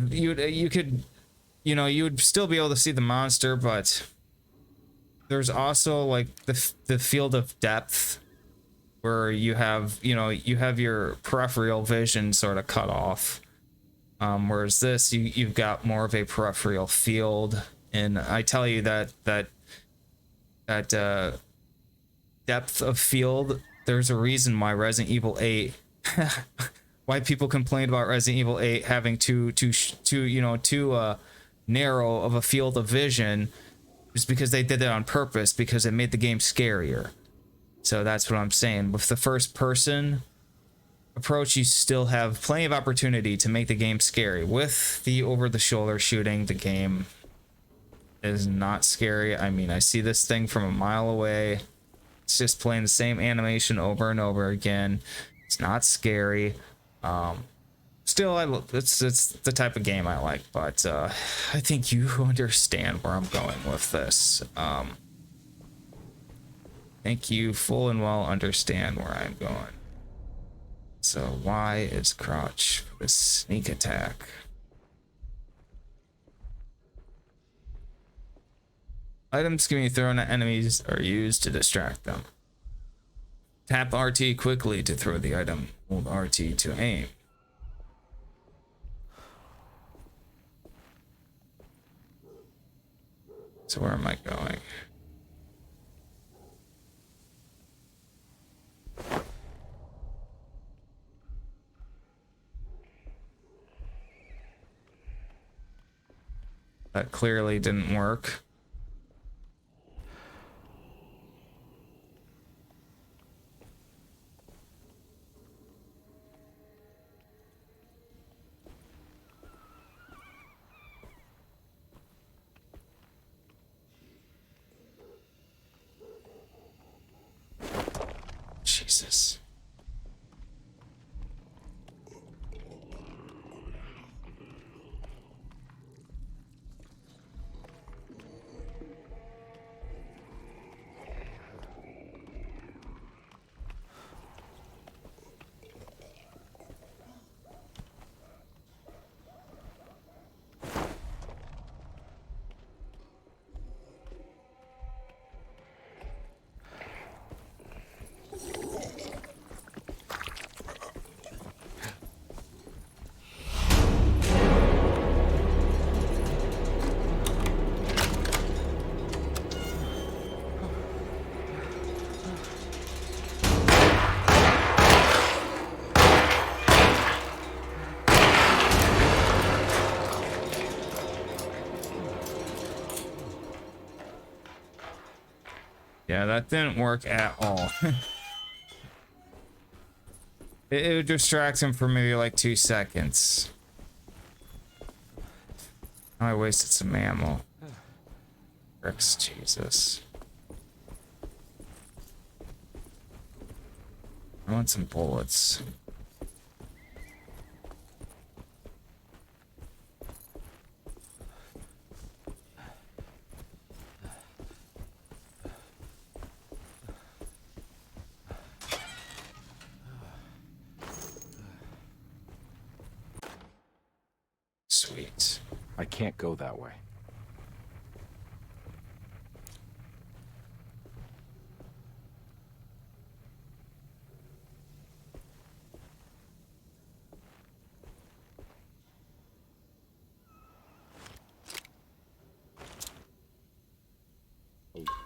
you could, you know, you would still be able to see the monster, but there's also, like, the field of depth where you have, you know, you have your peripheral vision sort of cut off. Whereas this, you've got more of a peripheral field. And I tell you that depth of field, there's a reason why Resident Evil 8, why people complained about Resident Evil 8 having too narrow of a field of vision, is because they did that on purpose, because it made the game scarier. So that's what I'm saying. With the first person approach, you still have plenty of opportunity to make the game scary. With the over-the-shoulder shooting, the game is not scary. I mean, I see this thing from a mile away. It's just playing the same animation over and over again. It's not scary. Still, it's the type of game I like, but I think you understand where I'm going with this. I think you full and well understand where I'm going. So why is crouch for the sneak attack? Items can be thrown at enemies or used to distract them. Tap RT quickly to throw the item. Hold RT to aim. So where am I going? That clearly didn't work. Jesus. Yeah, that didn't work at all. It would distract him for maybe like 2 seconds. Oh, I wasted some ammo. Bricks, Jesus. I want some bullets. Sweet. I can't go that way.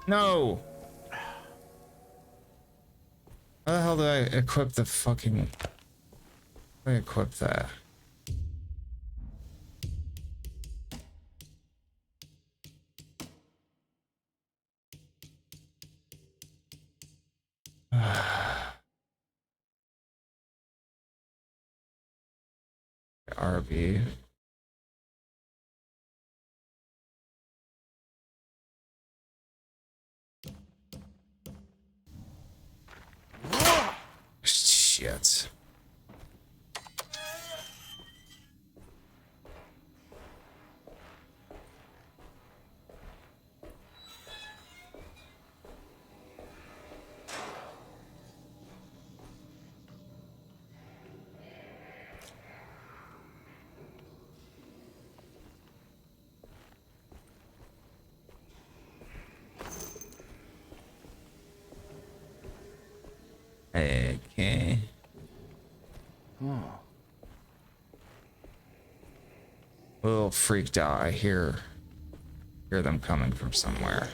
No! How the hell did I equip the fucking... How did I equip that? RB. Shit. Okay. Oh. A little freaked out. I hear them coming from somewhere.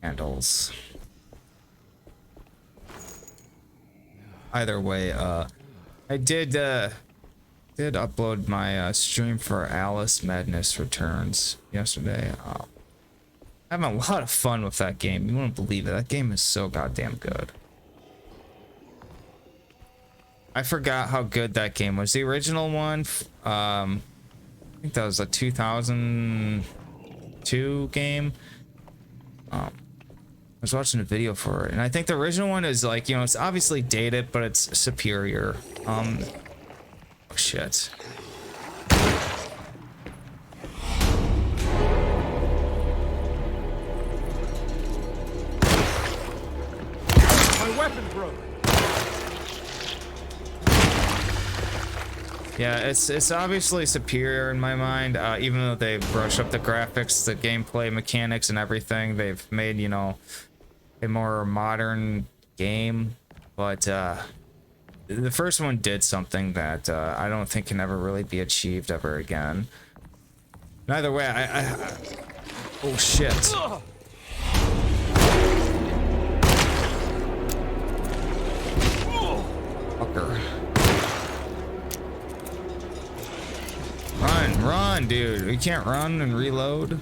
Handles. Either way, I did upload my stream for Alice Madness Returns yesterday. Having a lot of fun with that game. You wouldn't believe it. That game is so goddamn good. I forgot how good that game was. The original one, I think that was a 2002 game. I was watching a video for it, and I think the original one is like, you know, it's obviously dated, but it's superior. Oh shit. My weapon broke. Yeah, it's obviously superior in my mind, even though they've brushed up the graphics, the gameplay mechanics, and everything. They've made, you know, a more modern game, but the first one did something that I don't think can ever really be achieved ever again. Either way, oh shit. Fucker. Run, dude. We can't run and reload.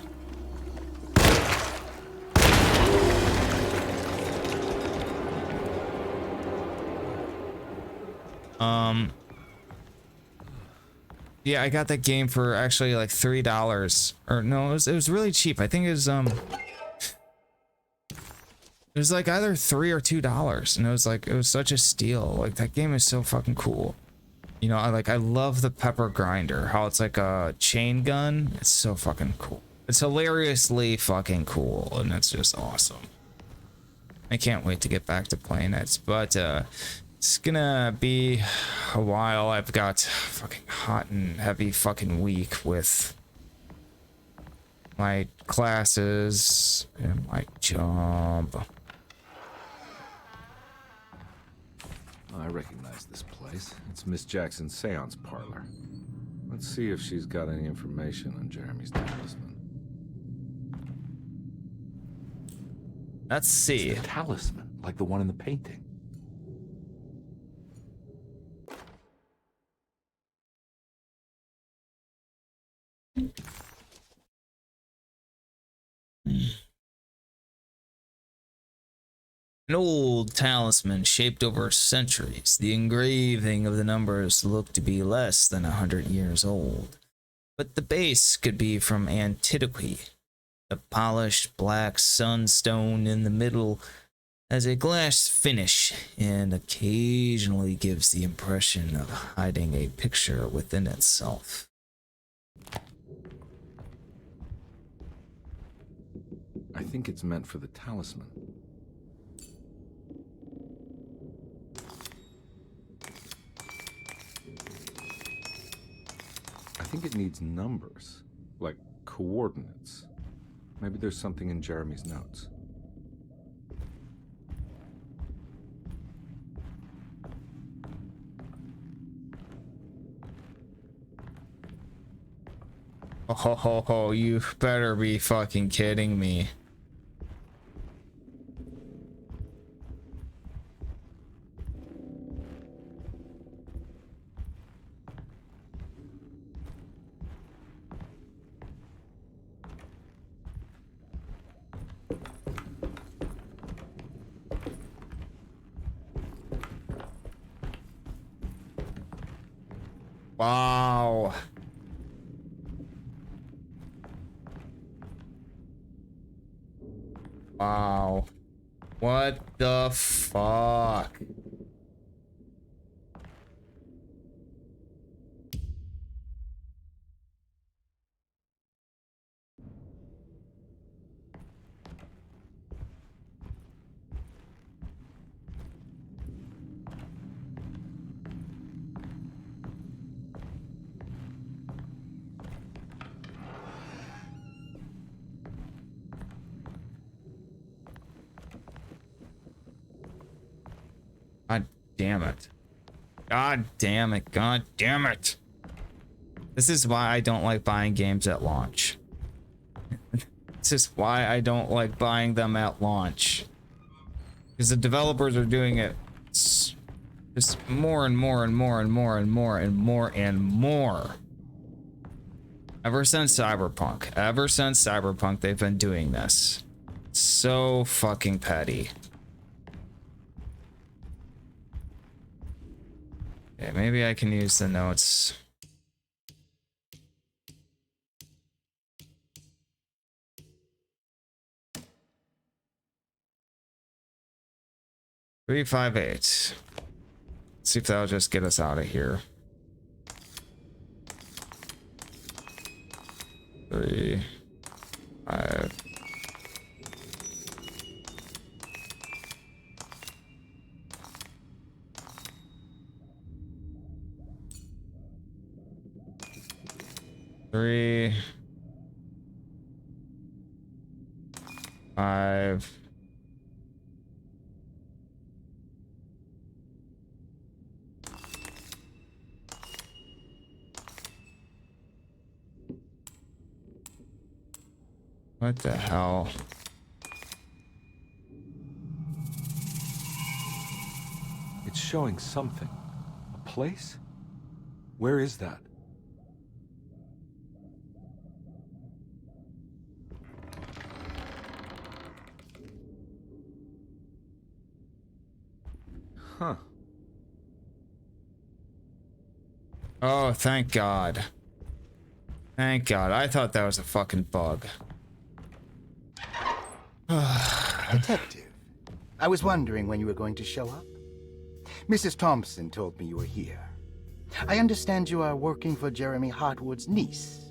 Yeah, I got that game for actually like $3, or no, it was really cheap. I think it was like either $3 or $2, and it was such a steal. Like, that game is so fucking cool. You know, I love the pepper grinder, how it's like a chain gun. It's so fucking cool. It's hilariously fucking cool, and it's just awesome. I can't wait to get back to playing it, but it's gonna be a while. I've got fucking hot and heavy fucking week with my classes and my job. recognize this place. It's Miss Jackson's seance parlor. Let's see if she's got any information on Jeremy's talisman. Let's see. It's a talisman, like the one in the painting. An old talisman shaped over centuries. The engraving of the numbers looked to be less than 100 years old. But the base could be from antiquity. The polished black sunstone in the middle has a glass finish and occasionally gives the impression of hiding a picture within itself. I think it's meant for the talisman. I think it needs numbers, like coordinates. Maybe there's something in Jeremy's notes. Oh, you better be fucking kidding me. Wow. Wow. What the fuck? God damn it. God damn it. God damn it. This is why I don't like buying games at launch. This is why I don't like buying them at launch. Because the developers are doing it just more and more and more and more and more and more and more. Ever since Cyberpunk, they've been doing this. So fucking petty. Okay, maybe I can use the notes. Three, 5, 8. Let's see if that'll just get us out of here. 3, 5. Three, 5. What the hell? It's showing something. A place? Where is that? Huh. Oh, thank God. Thank God. I thought that was a fucking bug. Detective, I was wondering when you were going to show up. Mrs. Thompson told me you were here. I understand you are working for Jeremy Hartwood's niece.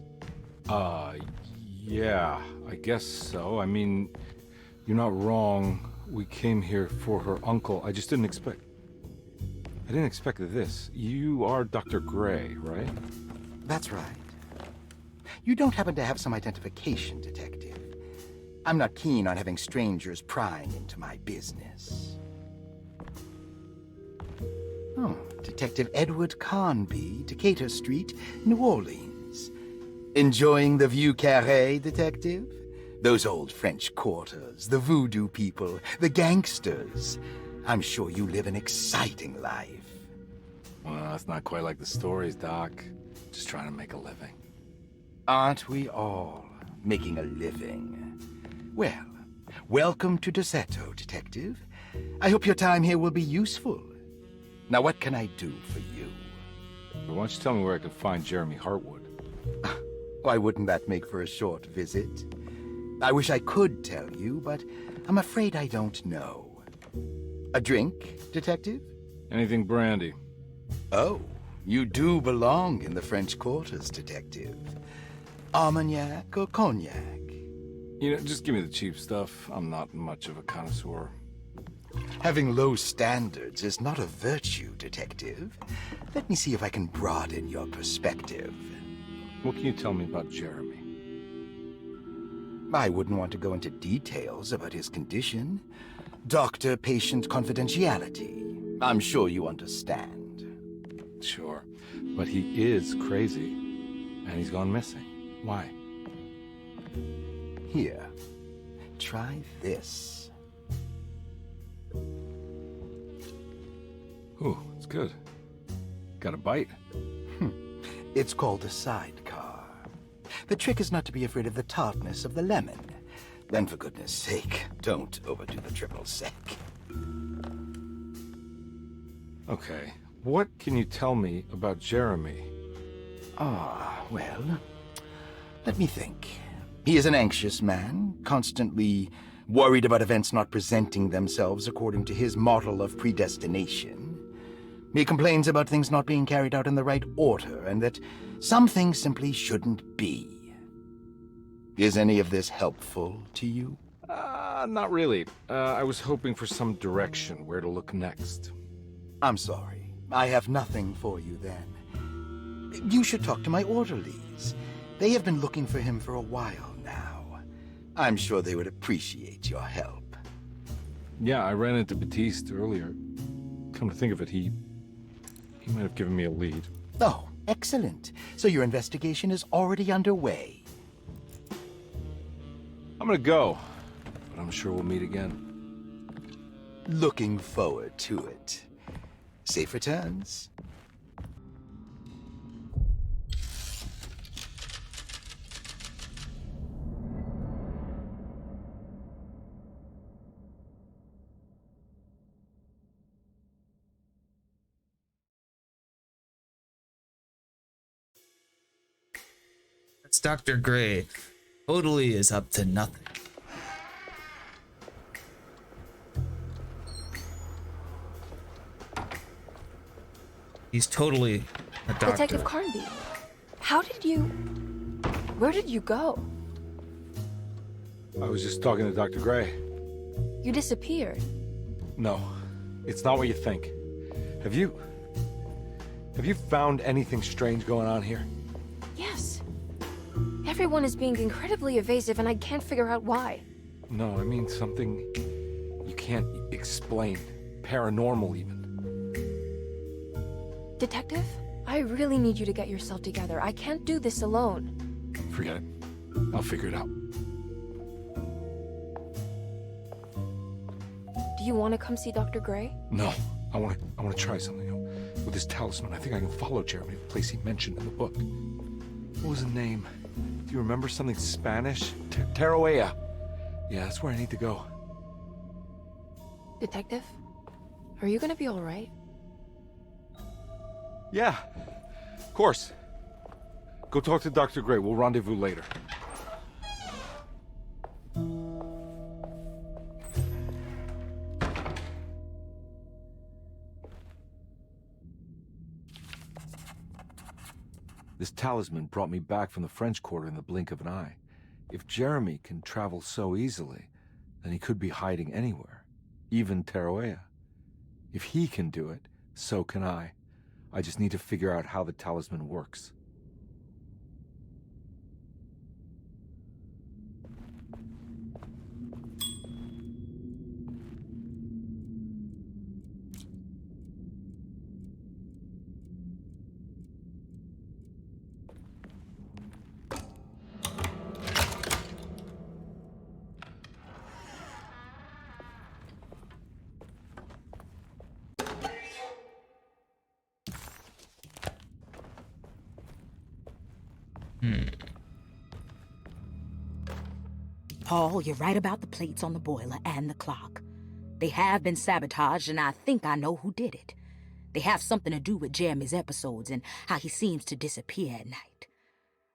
Yeah, I guess so. I mean, you're not wrong. We came here for her uncle. I just didn't expect... I didn't expect this. You are Dr. Gray, right? That's right. You don't happen to have some identification, Detective. I'm not keen on having strangers prying into my business. Oh, Detective Edward Carnby, Decatur Street, New Orleans. Enjoying the Vieux Carré, Detective? Those old French quarters, the voodoo people, the gangsters. I'm sure you live an exciting life. Well, it's not quite like the stories, Doc. Just trying to make a living. Aren't we all making a living? Well, welcome to Deseto, Detective. I hope your time here will be useful. Now, what can I do for you? Why don't you tell me where I can find Jeremy Hartwood? Why wouldn't that make for a short visit? I wish I could tell you, but I'm afraid I don't know. A drink, Detective? Anything brandy. Oh, you do belong in the French quarters, Detective. Armagnac or cognac? You know, just give me the cheap stuff. I'm not much of a connoisseur. Having low standards is not a virtue, Detective. Let me see if I can broaden your perspective. What can you tell me about Jeremy? I wouldn't want to go into details about his condition. Doctor-patient confidentiality. I'm sure you understand. Sure, but he is crazy, and he's gone missing. Why? Here, try this. Ooh, it's good. Got a bite? It's called a sidecar. The trick is not to be afraid of the tartness of the lemon. Then, for goodness sake, don't overdo the triple sec. Okay, what can you tell me about Jeremy? Well, let me think. He is an anxious man, constantly worried about events not presenting themselves according to his model of predestination. He complains about things not being carried out in the right order, and that some things simply shouldn't be. Is any of this helpful to you? Not really. I was hoping for some direction where to look next. I'm sorry. I have nothing for you then. You should talk to my orderlies. They have been looking for him for a while now. I'm sure they would appreciate your help. Yeah, I ran into Batiste earlier. Come to think of it, he might have given me a lead. Oh, excellent. So your investigation is already underway. I'm gonna go, but I'm sure we'll meet again. Looking forward to it. Safe returns. It's Dr. Gray. Totally is up to nothing. He's totally a doctor. Detective Carnby, where did you go? I was just talking to Dr. Gray. You disappeared. No, it's not what you think. Have you found anything strange going on here? Yes. Everyone is being incredibly evasive and I can't figure out why. No, I mean something you can't explain. Paranormal, even. Detective, I really need you to get yourself together. I can't do this alone. Forget it. I'll figure it out. Do you want to come see Dr. Gray? No, I want to try something. With this talisman, I think I can follow Jeremy to the place he mentioned in the book. What was the name? Do you remember something Spanish? Tarawea. Yeah, that's where I need to go. Detective, are you gonna be all right? Yeah, of course. Go talk to Dr. Gray. We'll rendezvous later. This talisman brought me back from the French Quarter in the blink of an eye. If Jeremy can travel so easily, then he could be hiding anywhere, even Tarawea. If he can do it, so can I. I just need to figure out how the talisman works. Paul, you're right about the plates on the boiler and the clock. They have been sabotaged, and I think I know who did it. They have something to do with Jeremy's episodes and how he seems to disappear at night.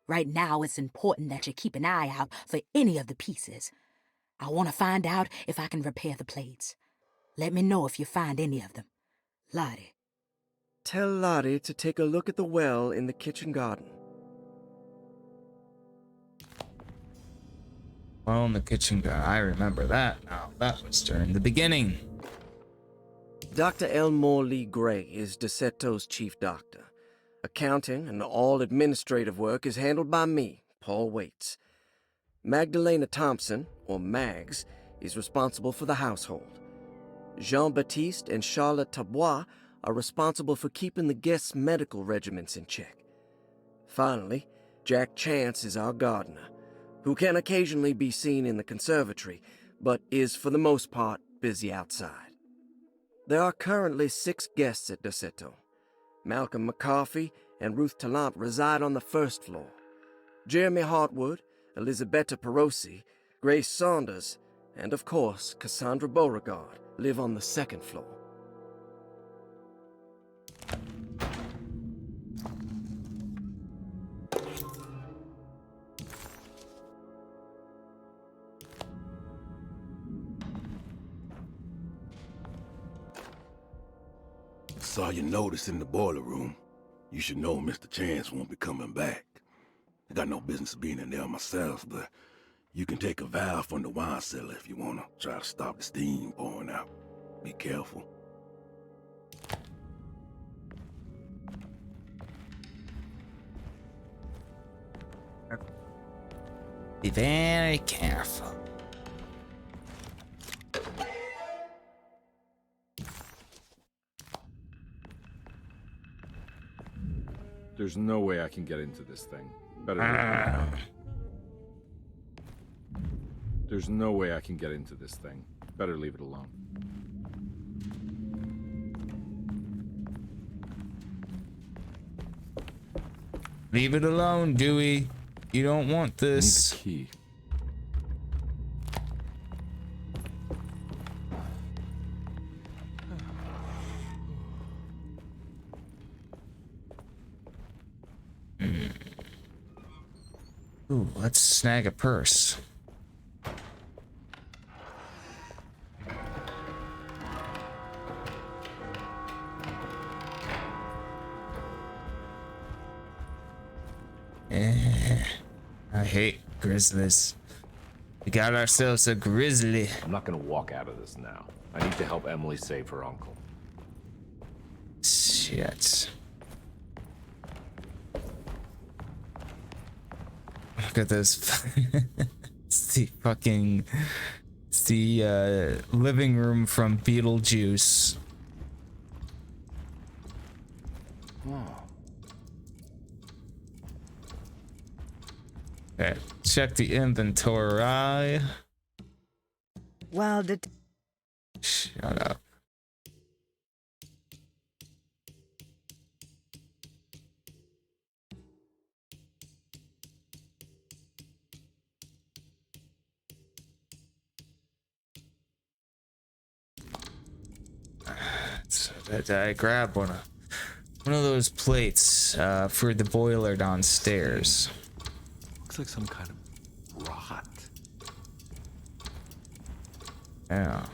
Right now, it's important that you keep an eye out for any of the pieces. I want to find out if I can repair the plates. Let me know if you find any of them. Lottie. Tell Lottie to take a look at the well in the kitchen garden. Well, in the kitchen garden. I remember that now. That was during the beginning. Dr. Elmore Lee Gray is DeSeto's chief doctor. Accounting and all administrative work is handled by me, Paul Waits. Magdalena Thompson, or Mags, is responsible for the household. Jean-Baptiste and Charlotte Tabois are responsible for keeping the guests' medical regimens in check. Finally, Jack Chance is our gardener, who can occasionally be seen in the conservatory, but is for the most part busy outside. There are currently 6 guests at DeSeto. Malcolm McCarthy and Ruth Tallant reside on the first floor. Jeremy Hartwood, Elisabetta Perosi, Grace Saunders, and of course Cassandra Beauregard live on the second floor. Saw your notice in the boiler room. You should know Mr. Chance won't be coming back. I got no business being in there myself, but you can take a valve from the wine cellar if you want to try to stop the steam pouring out. Be careful. Be very careful. There's no way I can get into this thing. Better. There's no way I can get into this thing. Better leave it alone. Leave it alone, Dewey. You don't want this. I need the key. Ooh, let's snag a purse. I hate grizzlies. We got ourselves a grizzly. I'm not gonna walk out of this now. I need to help Emily save her uncle. Shit. Look at this. It's the fucking... It's the living room from Beetlejuice. Oh. Okay, check the inventory. Well, Shut up. So I grabbed one of those plates for the boiler downstairs. Looks like some kind of rot. Yeah.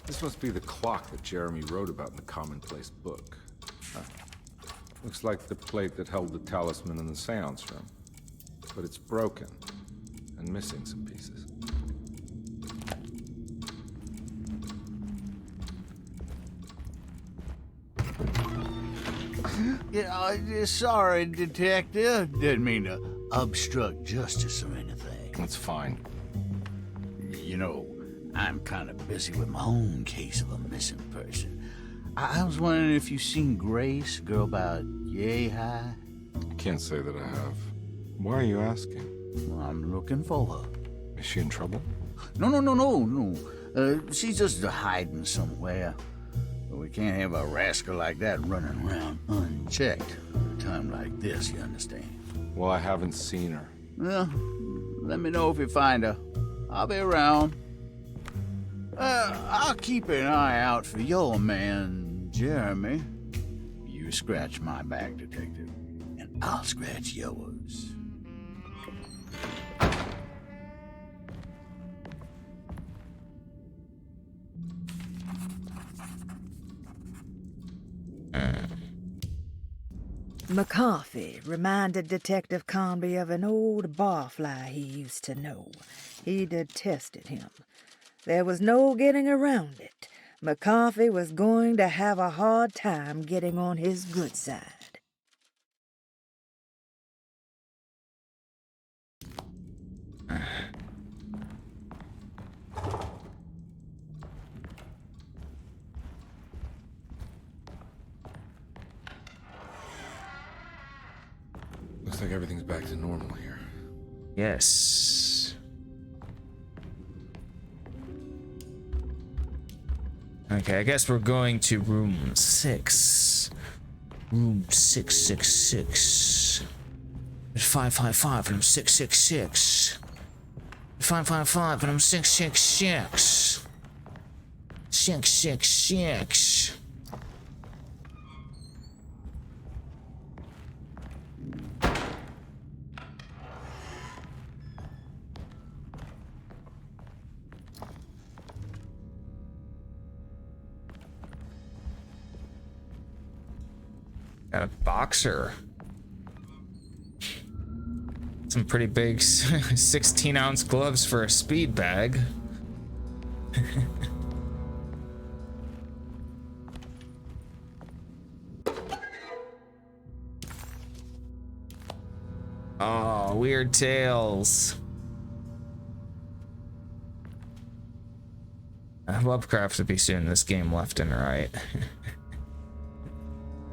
This must be the clock that Jeremy wrote about in the commonplace book. Huh. Looks like the plate that held the talisman in the seance room. But it's broken and missing some pieces. Yeah, sorry, Detective. Didn't mean to obstruct justice or anything. That's fine. You know, I'm kind of busy with my own case of a missing person. I was wondering if you've seen Grace, a girl about yay high? I can't say that I have. Why are you asking? Well, I'm looking for her. Is she in trouble? No. She's just hiding somewhere. We can't have a rascal like that running around unchecked. a time like this, you understand? Well, I haven't seen her. Well, let me know if you find her. I'll be around. I'll keep an eye out for your man, Jeremy. You scratch my back, detective, and I'll scratch yours. McCarthy reminded Detective Conby of an old barfly he used to know. He detested him. There was no getting around it. McCarthy was going to have a hard time getting on his good side. Looks like everything's back to normal here. Yes. Okay, I guess we're going to room 6. Room 666. 555 and I'm 666. 555 and I'm 666. 666. Got a boxer. Some pretty big 16-ounce gloves for a speed bag. Oh, weird tales. Lovecraft would be soon this game left and right.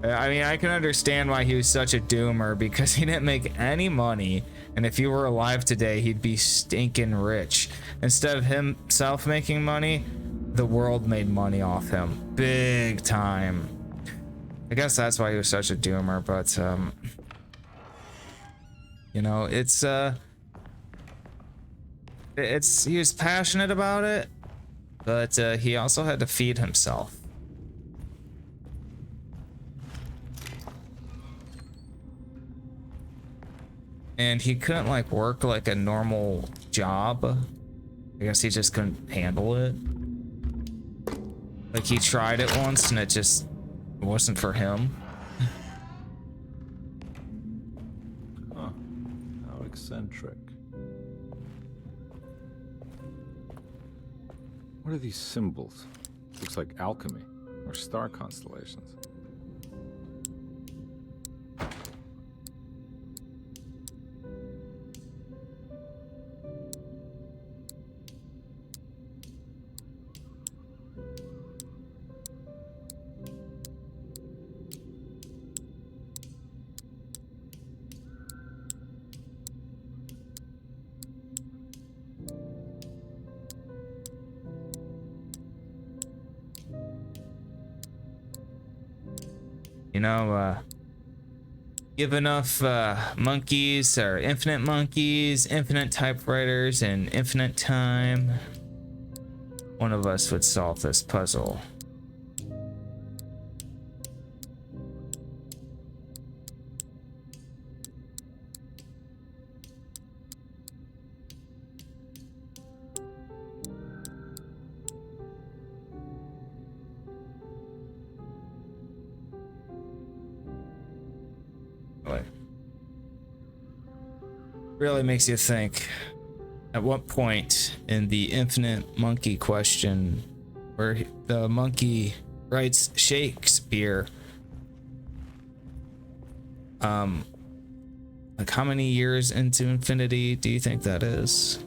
I mean, I can understand why he was such a doomer, because he didn't make any money, and if he were alive today, he'd be stinking rich. Instead of himself making money, the world made money off him. Big time. I guess that's why he was such a doomer, but, you know, he was passionate about it, but he also had to feed himself. And he couldn't like work like a normal job. I guess he just couldn't handle it. Like he tried it once and it wasn't for him. Huh. How eccentric. What are these symbols? Looks like alchemy or star constellations. You know, give enough monkeys or infinite monkeys, infinite typewriters, and infinite time, one of us would solve this puzzle. Really makes you think, at what point in the infinite monkey question, where the monkey writes Shakespeare, like how many years into infinity do you think that is?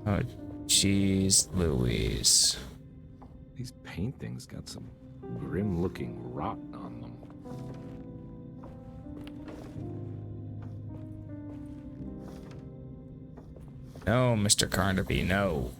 Oh, jeez Louise. These paintings got some grim-looking rot on them. No, Mr. Carnaby, no.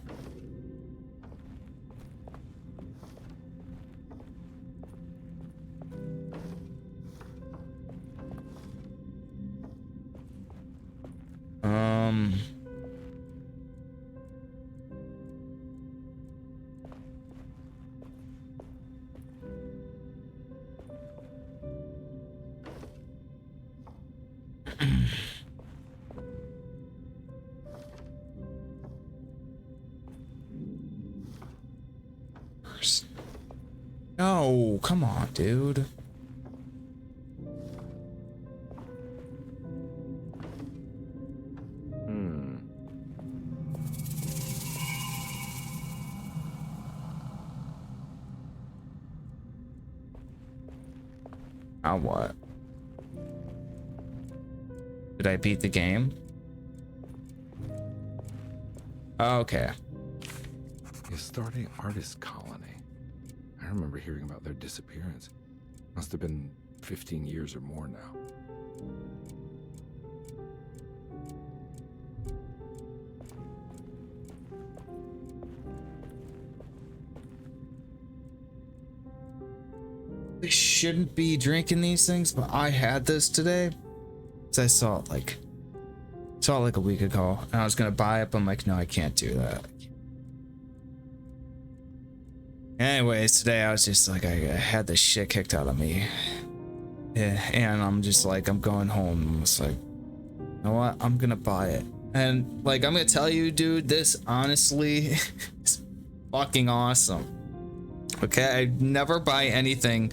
No, come on, dude. Now what? Did I beat the game? Okay. The Astarte Artist Colony. I remember hearing about their disappearance. Must have been 15 years or more now. I shouldn't be drinking these things, but I had this today. Cause I saw it like a week ago, and I was gonna buy it, but I'm like, no, I can't do that. Anyways, today I was just like, I had the shit kicked out of me. Yeah, and I'm just like, I'm going home. I'm just like, you know what? I'm gonna buy it. And like, I'm gonna tell you, dude, this honestly is fucking awesome. Okay, I never buy anything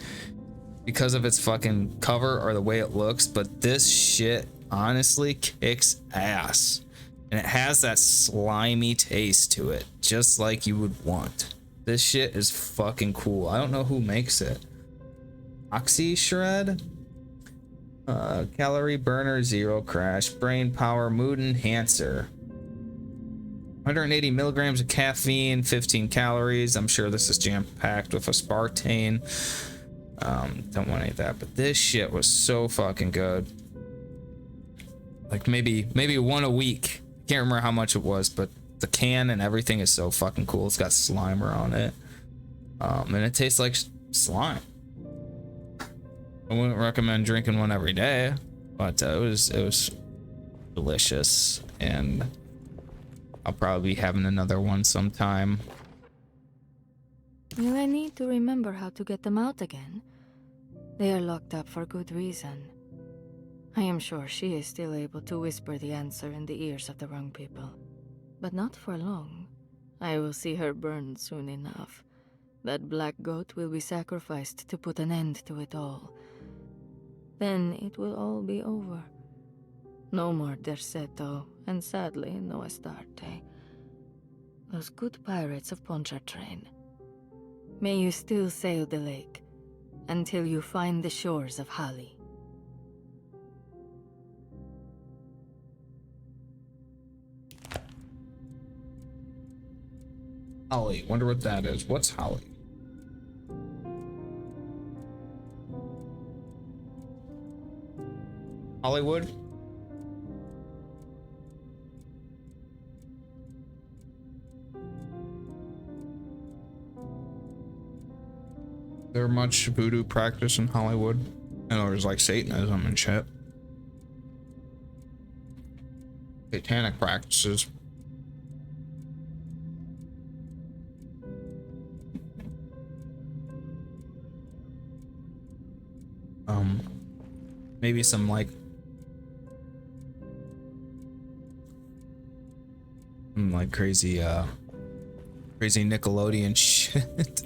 because of its fucking cover or the way it looks, but this shit honestly kicks ass. And it has that slimy taste to it, just like you would want. This shit is fucking cool. I don't know who makes it. Oxy Shred? Calorie burner, zero crash, brain power, mood enhancer. 180 milligrams of caffeine, 15 calories. I'm sure this is jam-packed with aspartame. Don't want any of that, but this shit was so fucking good. Like maybe one a week. Can't remember how much it was, but the can and everything is so fucking cool. It's got Slimer on it. And it tastes like slime. I wouldn't recommend drinking one every day, but it was delicious, and I'll probably be having another one sometime. You may need to remember how to get them out again. They are locked up for good reason. I am sure she is still able to whisper the answer in the ears of the wrong people. But not for long. I will see her burned soon enough. That black goat will be sacrificed to put an end to it all. Then it will all be over. No more Derceto, and sadly, no Astarte. Those good pirates of Pontchartrain. May you still sail the lake, until you find the shores of Hali. Holly, wonder what that is. What's Holly? Hollywood? There much voodoo practice in Hollywood? I know there's like Satanism and shit. Satanic practices. Maybe some like crazy Nickelodeon shit.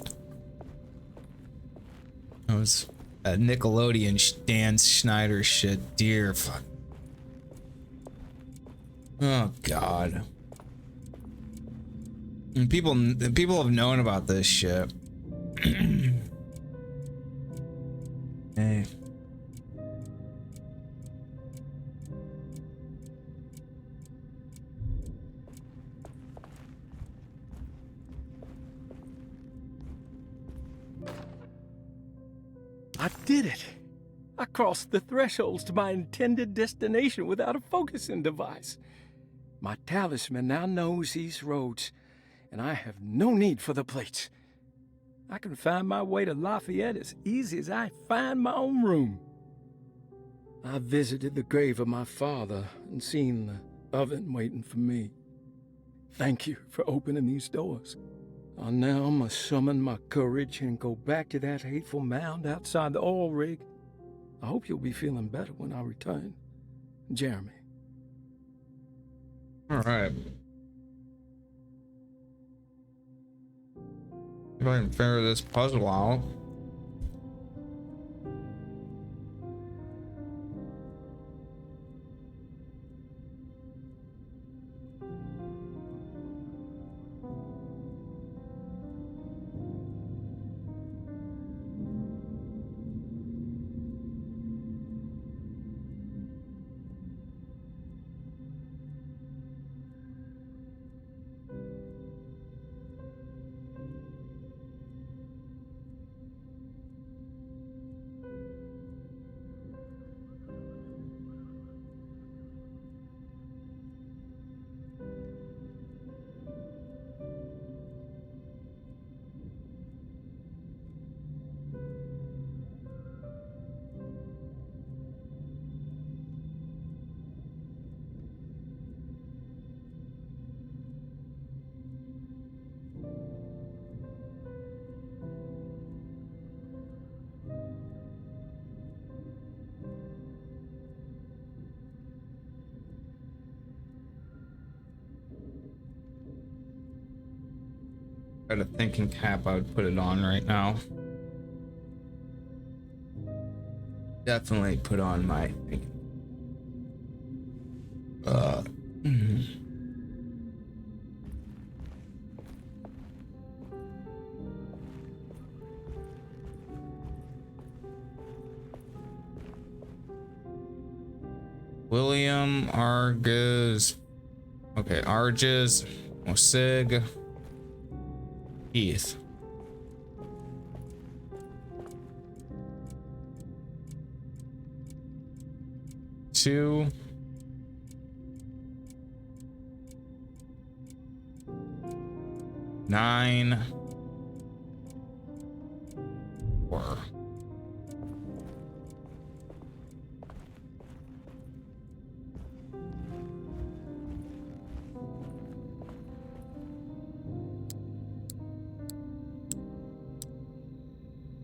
That was Nickelodeon Dan Schneider shit. Dear fuck. Oh god. And people have known about this shit. Hey. I did it! I crossed the thresholds to my intended destination without a focusing device. My talisman now knows these roads, and I have no need for the plates. I can find my way to Lafayette as easy as I find my own room. I visited the grave of my father and seen the oven waiting for me. Thank you for opening these doors. I now must summon my courage and go back to that hateful mound outside the oil rig. I hope you'll be feeling better when I return. Jeremy. All right. If I can figure this puzzle out. Got a thinking cap, I would put it on right now. Definitely put on my thinking. William Argus. Okay, Argus, Osig, Heath. Two. Nine. 4.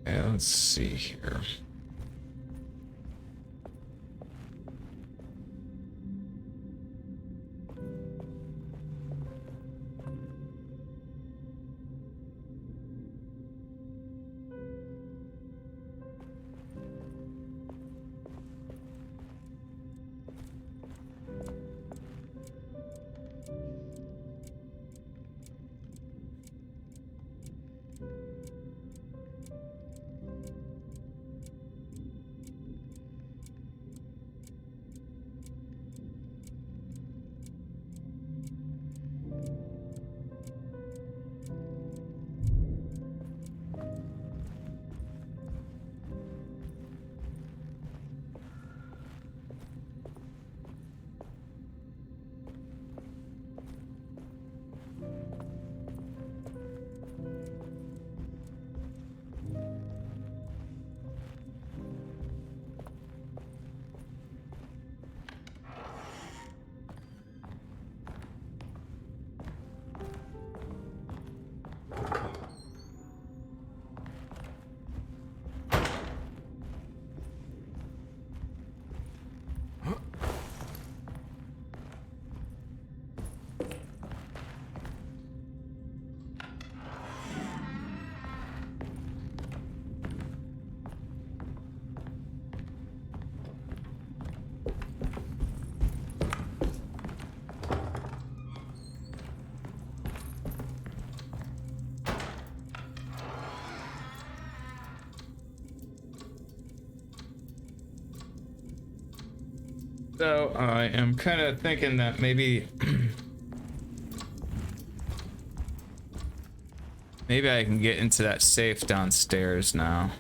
Okay, let's see here. So I am kind of thinking that maybe maybe I can get into that safe downstairs now.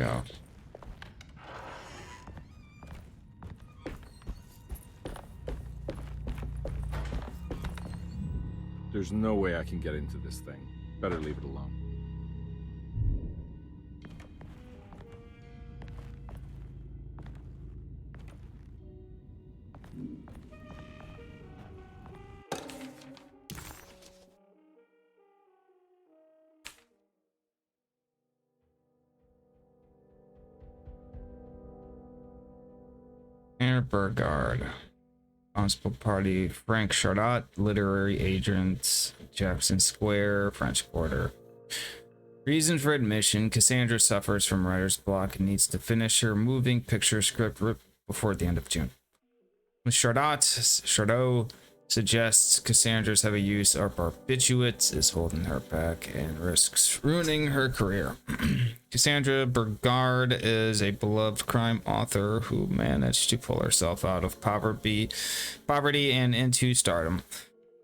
go. There's no way I can get into this thing. Better leave it alone. Anna Burgard. Responsible party, Frank Chardot, literary agents, Jackson Square, French Quarter. Reason for admission, Cassandra suffers from writer's block and needs to finish her moving picture script before the end of June. Ms. Chardot suggests Cassandra's heavy use of barbiturates is holding her back and risks ruining her career. Cassandra Burgard is a beloved crime author who managed to pull herself out of poverty and into stardom.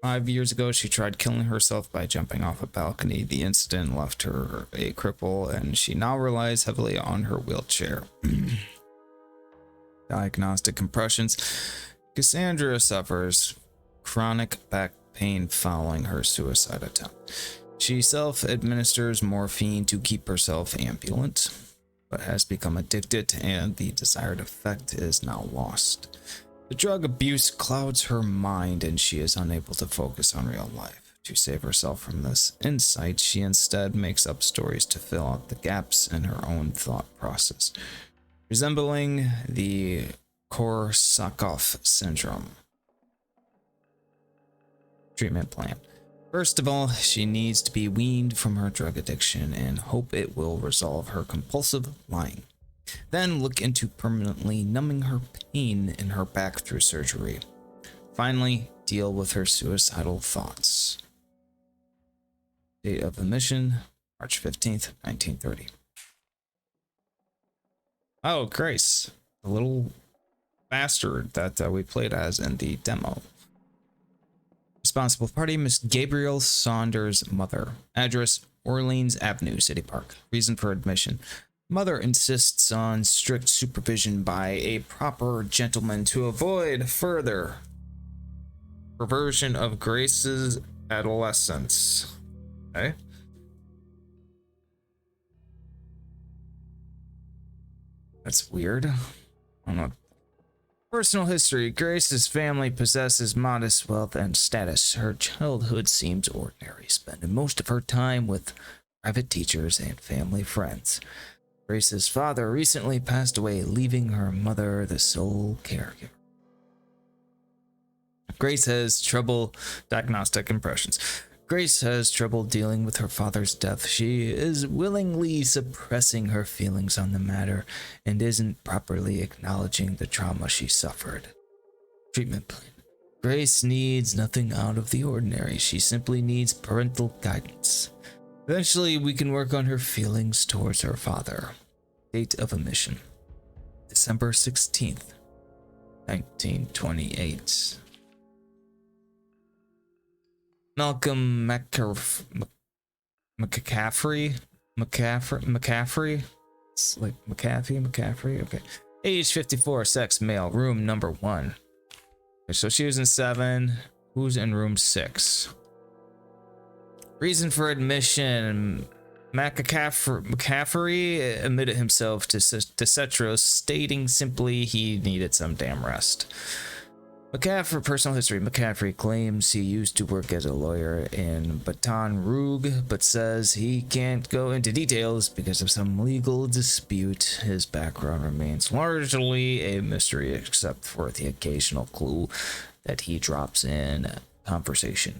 5 years ago, she tried killing herself by jumping off a balcony. The incident left her a cripple, and she now relies heavily on her wheelchair. Diagnostic impressions. Cassandra suffers chronic back pain following her suicide attempt. She self-administers morphine to keep herself ambulant, but has become addicted, and the desired effect is now lost. The drug abuse clouds her mind, and she is unable to focus on real life. To save herself from this insight, she instead makes up stories to fill out the gaps in her own thought process, resembling the Korsakoff syndrome. Treatment plan. First of all, she needs to be weaned from her drug addiction and hope it will resolve her compulsive lying. Then look into permanently numbing her pain in her back through surgery. Finally, deal with her suicidal thoughts. Date of admission, March 15th, 1930. Oh, Grace, the little bastard that we played as in the demo. Responsible party, Miss Gabrielle Saunders' mother. Address, Orleans Avenue, City Park. Reason for admission. Mother insists on strict supervision by a proper gentleman to avoid further perversion of Grace's adolescence. Okay. That's weird. I don't know. Personal history. Grace's family possesses modest wealth and status. Her childhood seems ordinary, spending most of her time with private teachers and family friends. Grace's father recently passed away, leaving her mother the sole caregiver. Grace has trouble. Diagnostic impressions. Grace has trouble dealing with her father's death. She is willingly suppressing her feelings on the matter and isn't properly acknowledging the trauma she suffered. Treatment plan. Grace needs nothing out of the ordinary. She simply needs parental guidance. Eventually, we can work on her feelings towards her father. Date of admission, December 16th, 1928. Malcolm McCaffrey? It's like McCaffrey? Okay. Age 54, sex male, room number 1. Okay, so she was in 7. Who's in room 6? Reason for admission. McCaffrey admitted himself to Cetros, stating simply he needed some damn rest. Personal history. McCaffrey claims he used to work as a lawyer in Baton Rouge, but says he can't go into details because of some legal dispute. His background remains largely a mystery, except for the occasional clue that he drops in conversation.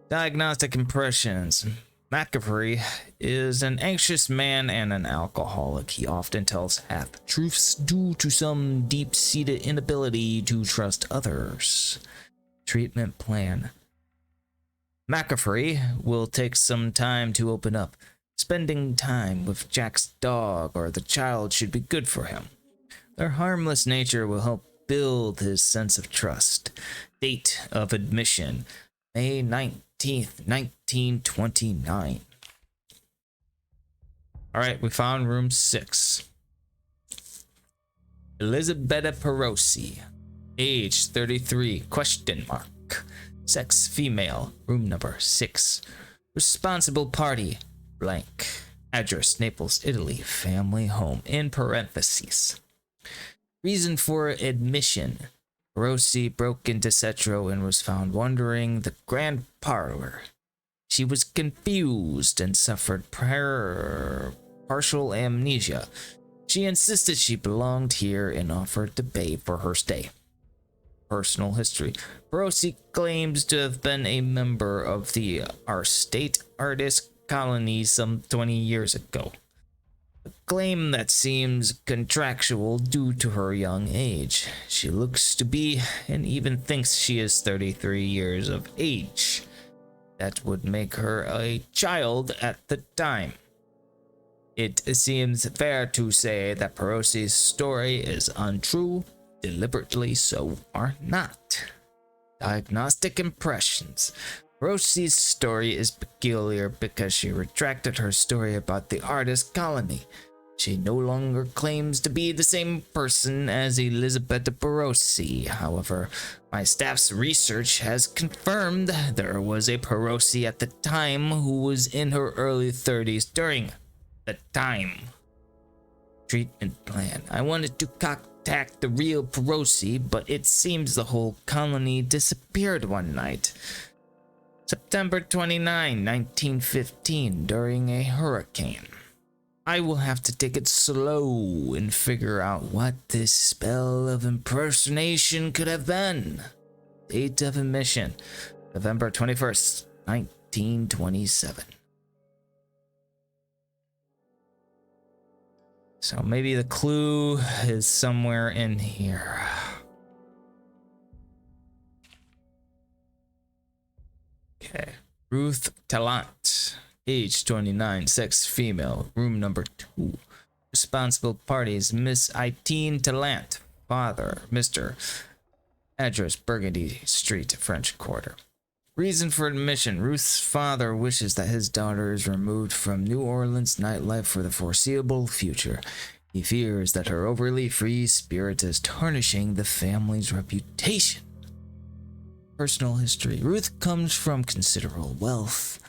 Diagnostic impressions. McCaffrey is an anxious man and an alcoholic. He often tells half-truths due to some deep-seated inability to trust others. Treatment plan. McCaffrey will take some time to open up. Spending time with Jack's dog or the child should be good for him. Their harmless nature will help build his sense of trust. Date of admission, May 19th, 1929. All right, we found room 6. Elisabetta Perosi, age 33, question mark. Sex female, room number 6. Responsible party, blank. Address, Naples, Italy, family home, in parentheses. Reason for admission. Perosi broke into Cetro and was found wandering the grand parlor. She was confused and suffered partial amnesia. She insisted she belonged here and offered to pay for her stay. Personal history. Perosi claims to have been a member of the Our State Artist Colony some 20 years ago. A claim that seems contractual due to her young age. She looks to be and even thinks she is 33 years of age. That would make her a child at the time. It seems fair to say that Perosi's story is untrue, deliberately so or not. Diagnostic impressions. Perosi's story is peculiar because she retracted her story about the artist colony. She no longer claims to be the same person as Elisabetta Perosi. However, my staff's research has confirmed there was a Perosi at the time who was in her early 30s during the time. Treatment plan. I wanted to contact the real Perosi, but it seems the whole colony disappeared one night. September 29, 1915, during a hurricane. I will have to take it slow and figure out what this spell of impersonation could have been. Date of admission, November 21st, 1927. So maybe the clue is somewhere in here. Okay. Ruth Tallant, age 29, sex female, room number 2. Responsible parties, Miss Itine Tallant, father, Mr. Address, Burgundy Street, French Quarter. Reason for admission, Ruth's father wishes that his daughter is removed from New Orleans nightlife for the foreseeable future. He fears that her overly free spirit is tarnishing the family's reputation. Personal history. Ruth comes from considerable wealth.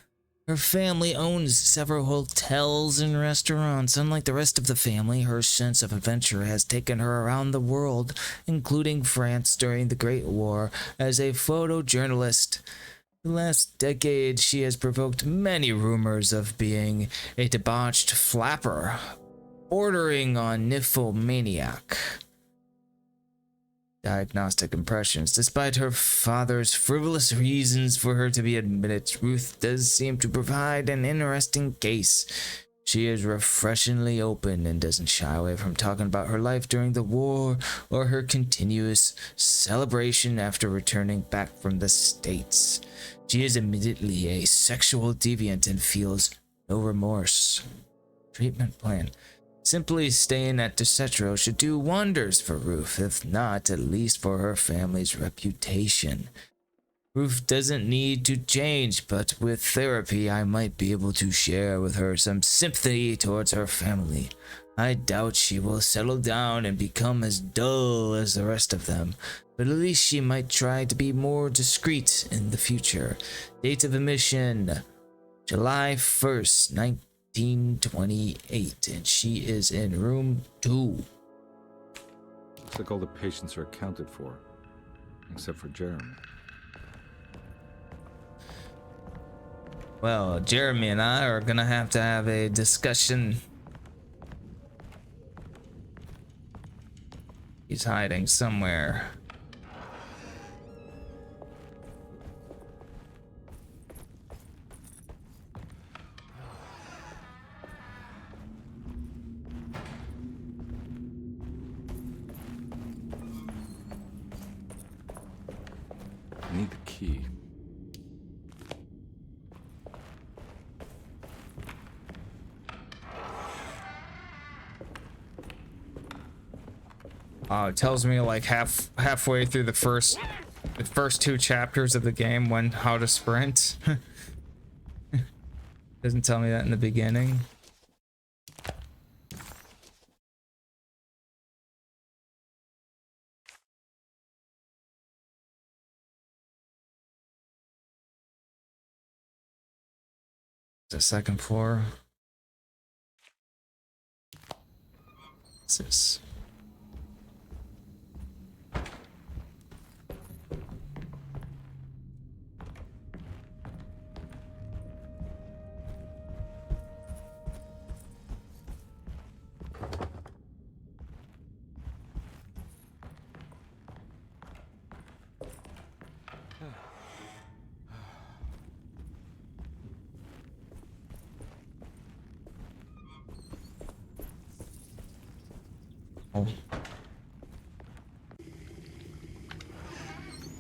Her family owns several hotels and restaurants. Unlike the rest of the family, her sense of adventure has taken her around the world, including France during the Great War, as a photojournalist. The last decade, she has provoked many rumors of being a debauched flapper, bordering on nymphomaniac. Diagnostic impressions. Despite her father's frivolous reasons for her to be admitted, Ruth does seem to provide an interesting case. She is refreshingly open and doesn't shy away from talking about her life during the war or her continuous celebration after returning back from the States. She is admittedly a sexual deviant and feels no remorse. Treatment plan. Simply staying at Decetro should do wonders for Ruth, if not, at least for her family's reputation. Ruth doesn't need to change, but with therapy I might be able to share with her some sympathy towards her family. I doubt she will settle down and become as dull as the rest of them, but at least she might try to be more discreet in the future. Date of admission, July 1st, 1928, and she is in room 2. Looks like all the patients are accounted for, except for Jeremy. Well, Jeremy and I are gonna have to have a discussion. He's hiding somewhere. I need the key. It tells me like halfway through the first 2 chapters of the game how to sprint. Doesn't tell me that in the beginning. The second floor. What's this? Oh.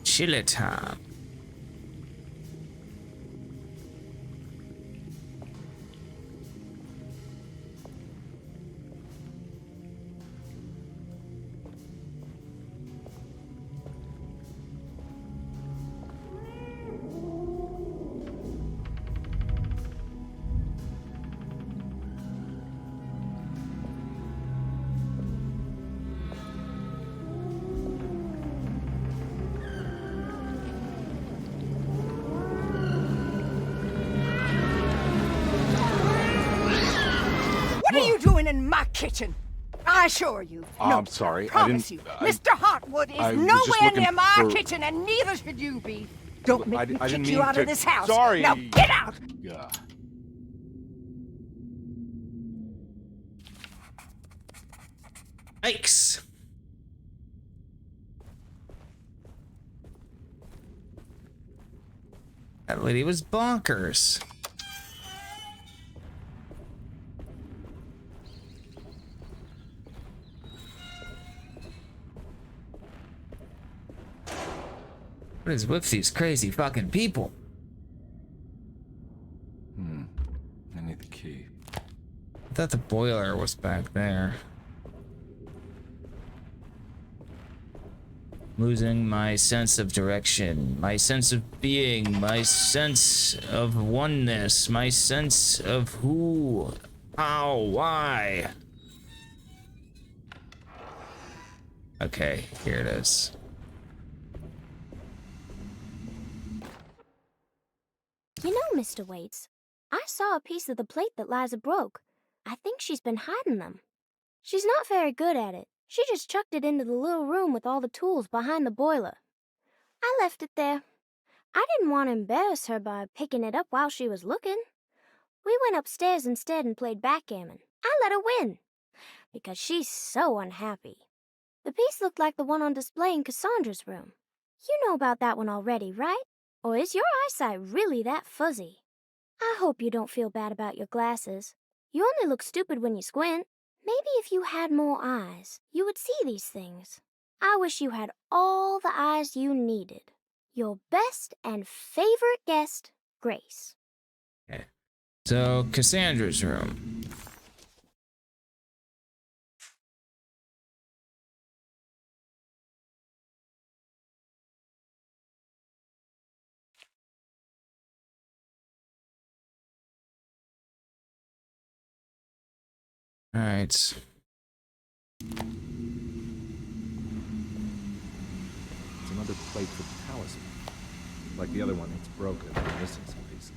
Chili time. What are you doing in my kitchen? I assure you. No, I'm sorry. I promise you. Mr. Hartwood is nowhere near my kitchen, and neither should you be. Don't make me kick you out of this house. Sorry. Now get out! Yeah. Yikes. That lady was bonkers. What is with these crazy fucking people? I need the key. I thought the boiler was back there. Losing my sense of direction, my sense of being, my sense of oneness, my sense of who, how, why. Okay, here it is. You know, Mr. Waits, I saw a piece of the plate that Liza broke. I think she's been hiding them. She's not very good at it. She just chucked it into the little room with all the tools behind the boiler. I left it there. I didn't want to embarrass her by picking it up while she was looking. We went upstairs instead and played backgammon. I let her win, because she's so unhappy. The piece looked like the one on display in Cassandra's room. You know about that one already, right? Or is your eyesight really that fuzzy? I hope you don't feel bad about your glasses. You only look stupid when you squint. Maybe if you had more eyes, you would see these things. I wish you had all the eyes you needed. Your best and favorite guest, Grace. Okay. So, Cassandra's room. All right. It's another plate for the talisman. Like the other one, it's broken and missing some pieces.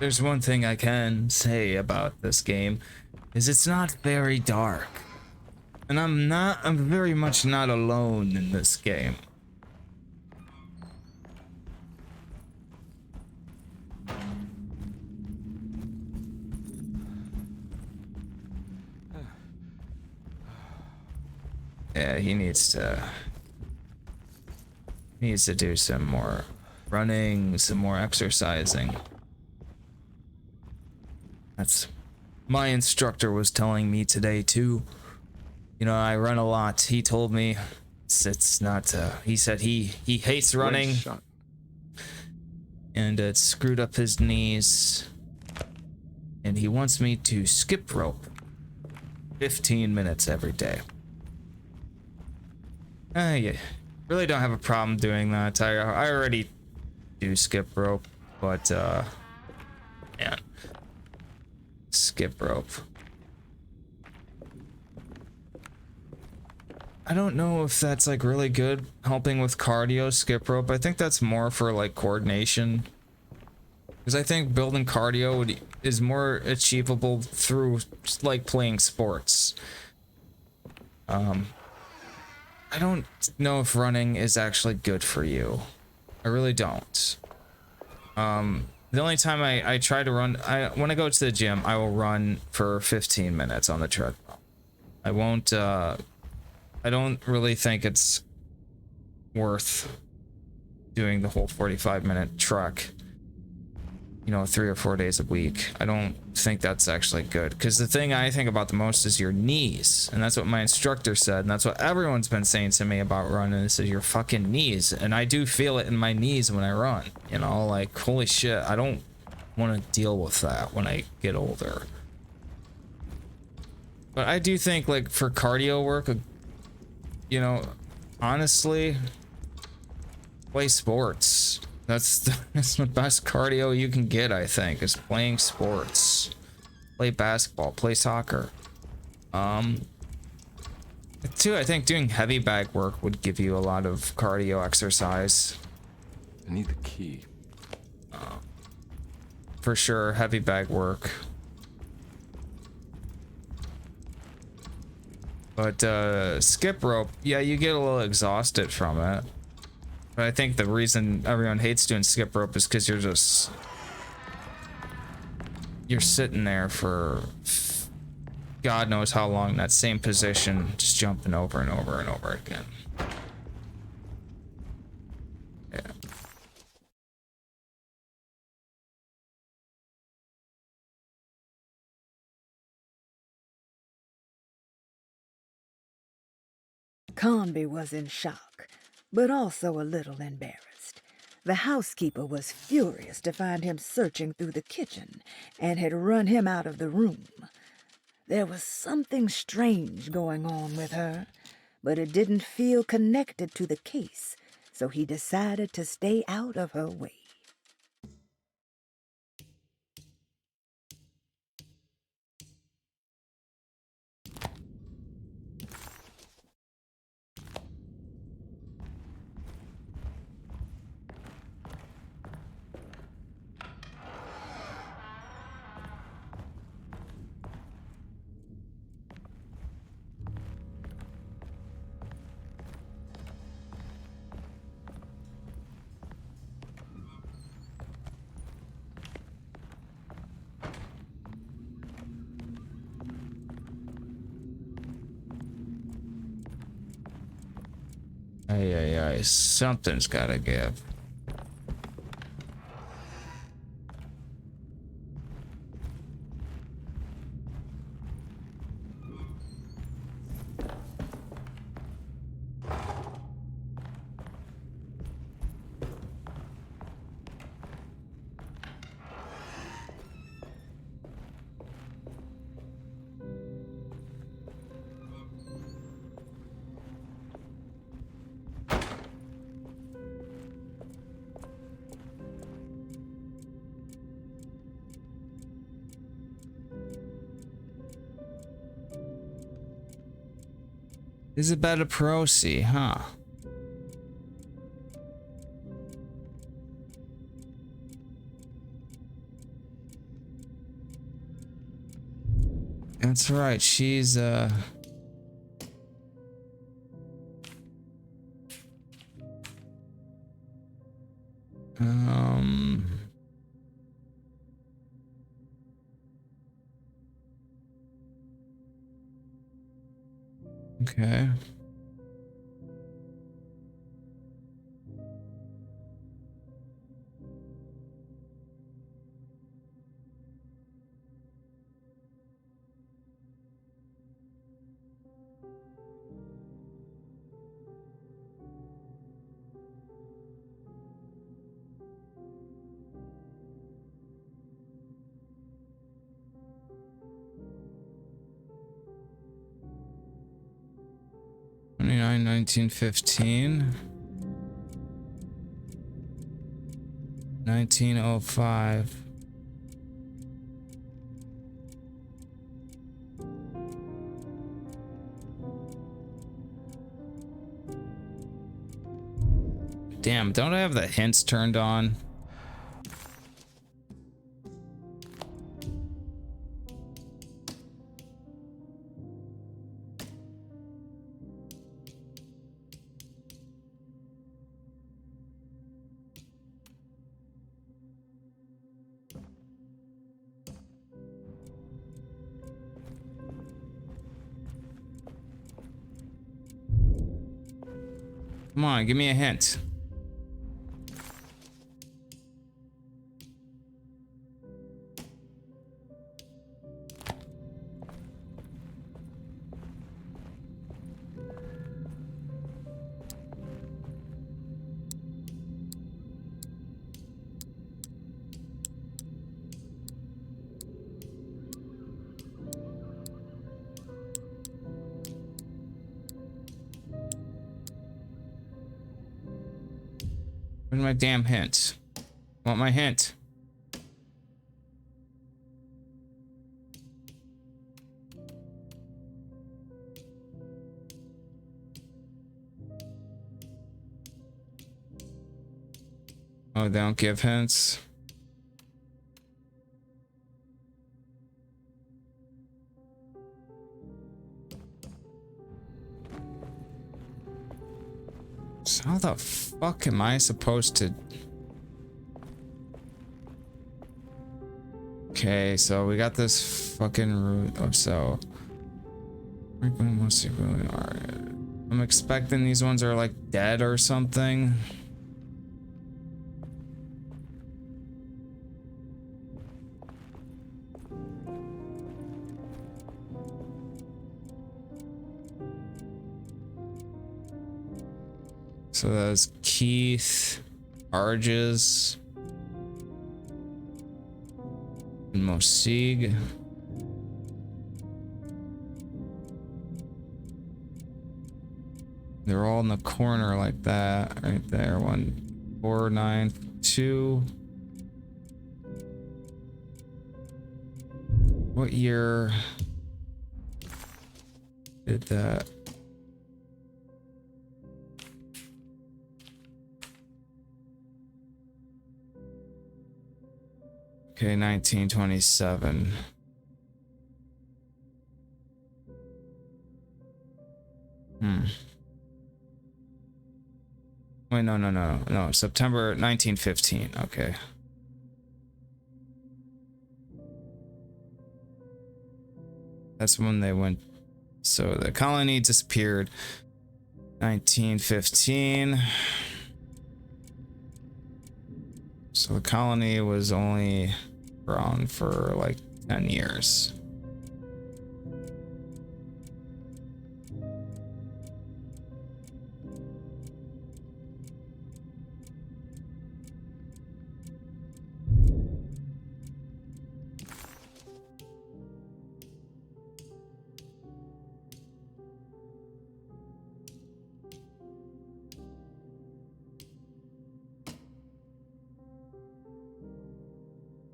There's one thing I can say about this game, is it's not very dark. And I'm very much not alone in this game. Yeah, he needs to do some more running, some more exercising. That's my instructor was telling me today too. You know, I run a lot. He told me it's not he said he hates running. And it screwed up his knees. And he wants me to skip rope 15 minutes every day. Yeah, really don't have a problem doing that. I already do skip rope, but yeah, skip rope. I don't know if that's like really good helping with cardio, skip rope. I think that's more for like coordination. Because I think building cardio is more achievable through like playing sports. I don't know if running is actually good for you. I really don't. The only time I try to run, when I go to the gym, I will run for 15 minutes on the treadmill. I won't, I don't really think it's worth doing the whole 45-minute trek, you know, 3 or 4 days a week. I don't think that's actually good, because the thing I think about the most is your knees, and that's what my instructor said, and that's what everyone's been saying to me about running. This is your fucking knees, and I do feel it in my knees when I run, you know, like, holy shit, I don't want to deal with that when I get older. But I do think, like, for cardio work, you know, honestly, play sports. That's the best cardio you can get, I think, is playing sports. Play basketball, play soccer. Too, I think doing heavy bag work would give you a lot of cardio exercise. I need the key. For sure, heavy bag work. But skip rope, yeah, you get a little exhausted from it. But I think the reason everyone hates doing skip rope is because you're sitting there for God knows how long in that same position, just jumping over and over and over again. Yeah. Conby was in shock, but also a little embarrassed. The housekeeper was furious to find him searching through the kitchen and had run him out of the room. There was something strange going on with her, but it didn't feel connected to the case, so he decided to stay out of her way. Ay, something's gotta give. Isabella Perosi, huh? That's right, she's okay. '29, 1915, 1905. Damn, don't I have the hints turned on? Come on, give me a hint. Where's my damn hint? Want my hint? Oh, they don't give hints. So how the fuck am I supposed to... Okay, so we got this fucking route. Oh, so... I'm expecting these ones are like dead or something. So that's Keith, Arges, and Mosig. They're all in the corner like that, right there. 1, 4, 9, 2. What year did that? Okay, 1927. Wait, no. September 1915. Okay. That's when they went. So the colony disappeared. 1915. So the colony was only around for like 10 years.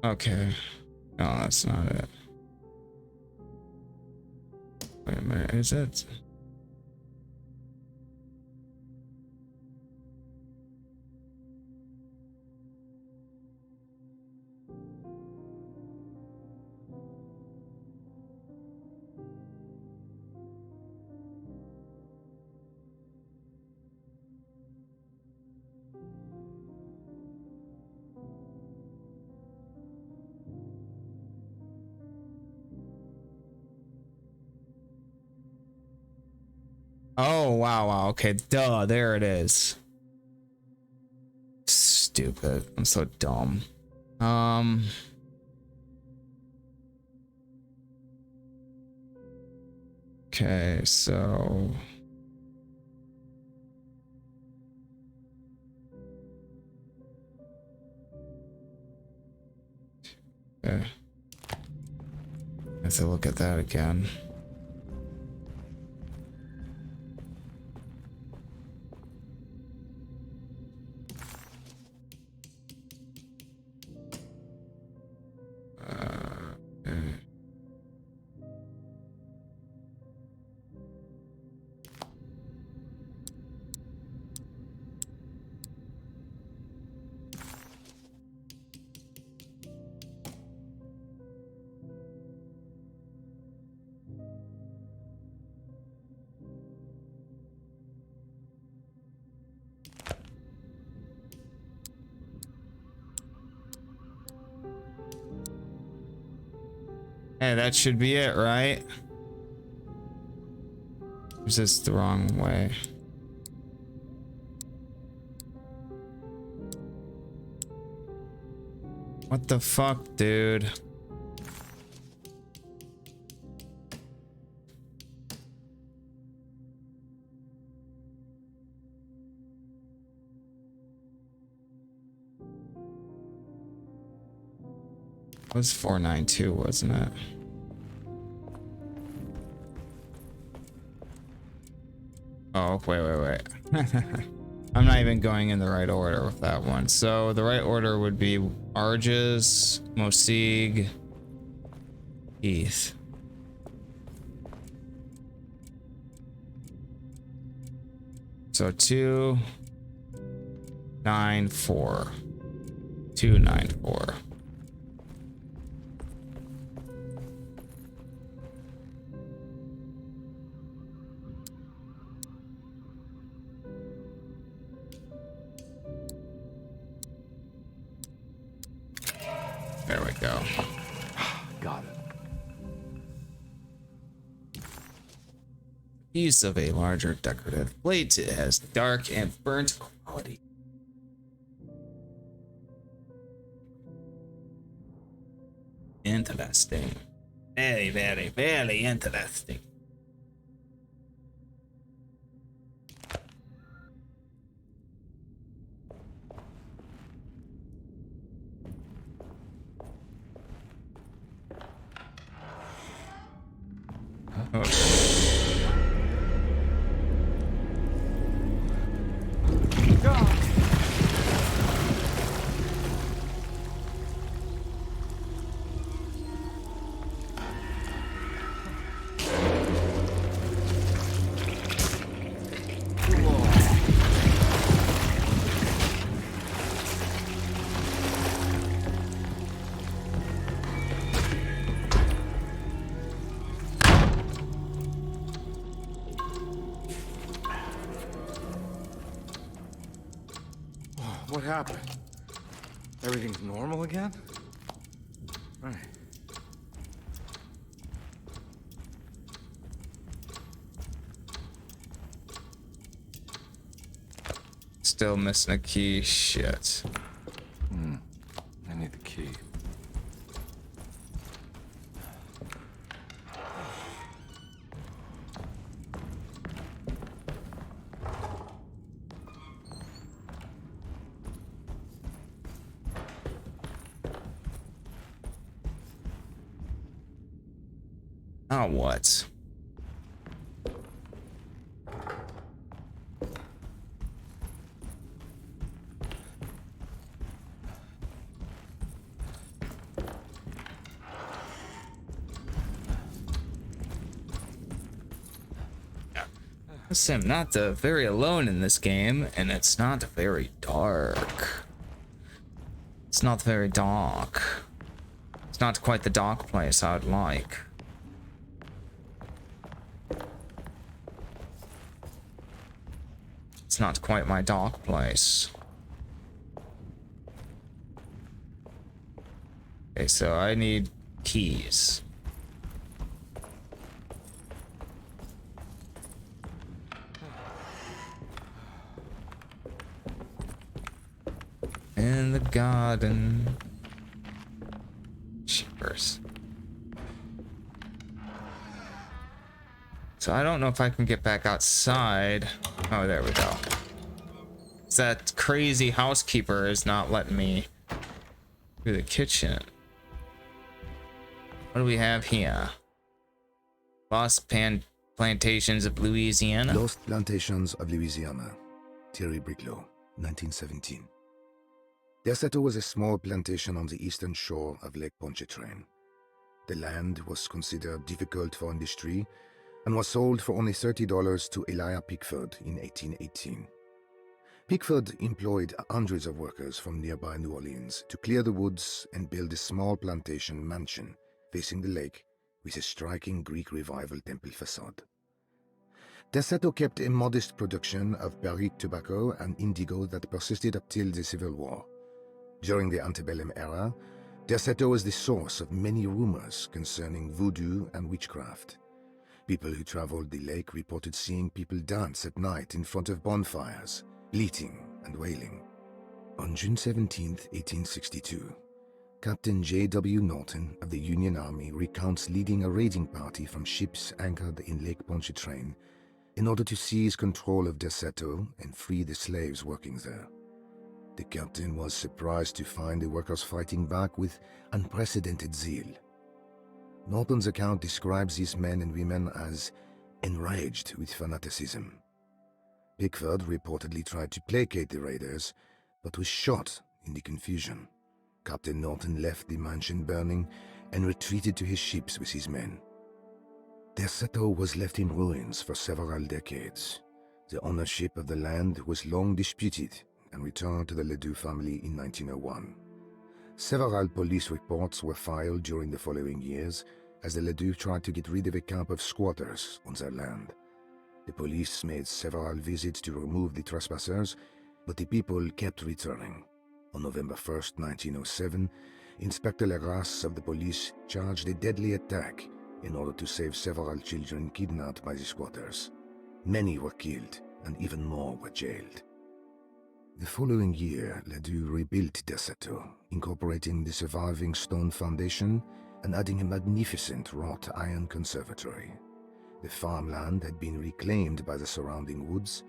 Okay. No, that's not it. Wait a minute, is it? Oh, wow. Okay, duh, there it is. Stupid. I'm so dumb. Okay, so... Okay. I have to look at that again. Okay. Hey, that should be it, right? Or is this the wrong way? What the fuck, dude? It was 492, wasn't it? Oh, wait. I'm not even going in the right order with that one. So the right order would be Arges, Mosig, Heath. So 294. 294. There we go. Got it. Piece of a larger decorative plate. It has dark and burnt quality. Interesting. Very, very, very interesting. What happened? Everything's normal again? Right. Still missing a key. Shit. I need the key. Now what? I'm not very alone in this game, and it's not very dark. It's not very dark. It's not quite the dark place I would like. It's not quite my dark place. Okay, so I need keys. In the garden. Shippers. So I don't know if I can get back outside. Oh, there we go. That crazy housekeeper is not letting me through the kitchen. What do we have here? Lost Plantations of Louisiana. Lost Plantations of Louisiana. Thierry Briclot, 1917. Desato was a small plantation on the eastern shore of Lake Pontchartrain. The land was considered difficult for industry and was sold for only $30 to Elijah Pickford in 1818. Pickford employed hundreds of workers from nearby New Orleans to clear the woods and build a small plantation mansion facing the lake with a striking Greek Revival temple facade. Desato kept a modest production of barrique tobacco and indigo that persisted up till the Civil War. During the antebellum era, Derceto is the source of many rumors concerning voodoo and witchcraft. People who traveled the lake reported seeing people dance at night in front of bonfires, bleating and wailing. On June 17, 1862, Captain J.W. Norton of the Union Army recounts leading a raiding party from ships anchored in Lake Pontchartrain in order to seize control of Derceto and free the slaves working there. The captain was surprised to find the workers fighting back with unprecedented zeal. Norton's account describes these men and women as enraged with fanaticism. Pickford reportedly tried to placate the raiders, but was shot in the confusion. Captain Norton left the mansion burning and retreated to his ships with his men. Derceto was left in ruins for several decades. The ownership of the land was long disputed and returned to the Ledoux family in 1901. Several police reports were filed during the following years as the Ledoux tried to get rid of a camp of squatters on their land. The police made several visits to remove the trespassers, but the people kept returning. On November 1st, 1907, Inspector Legras of the police charged a deadly attack in order to save several children kidnapped by the squatters. Many were killed, and even more were jailed. The following year, Ledoux rebuilt Derceto, incorporating the surviving stone foundation and adding a magnificent wrought iron conservatory. The farmland had been reclaimed by the surrounding woods,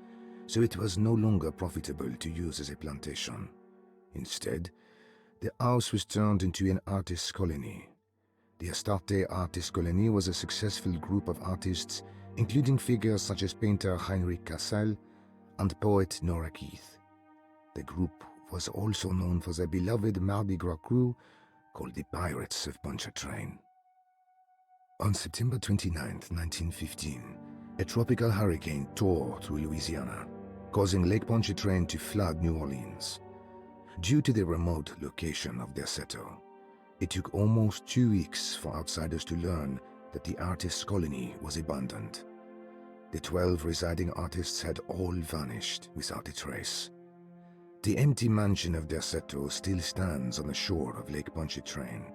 so it was no longer profitable to use as a plantation. Instead, the house was turned into an artist's colony. The Astarte Artist Colony was a successful group of artists, including figures such as painter Heinrich Cassel and poet Nora Keith. The group was also known for their beloved Mardi Gras crew called the Pirates of Pontchartrain. On September 29, 1915, a tropical hurricane tore through Louisiana, causing Lake Pontchartrain to flood New Orleans. Due to the remote location of Derceto, it took almost 2 weeks for outsiders to learn that the artists' colony was abandoned. The 12 residing artists had all vanished without a trace. The empty mansion of Derceto still stands on the shore of Lake Pontchartrain,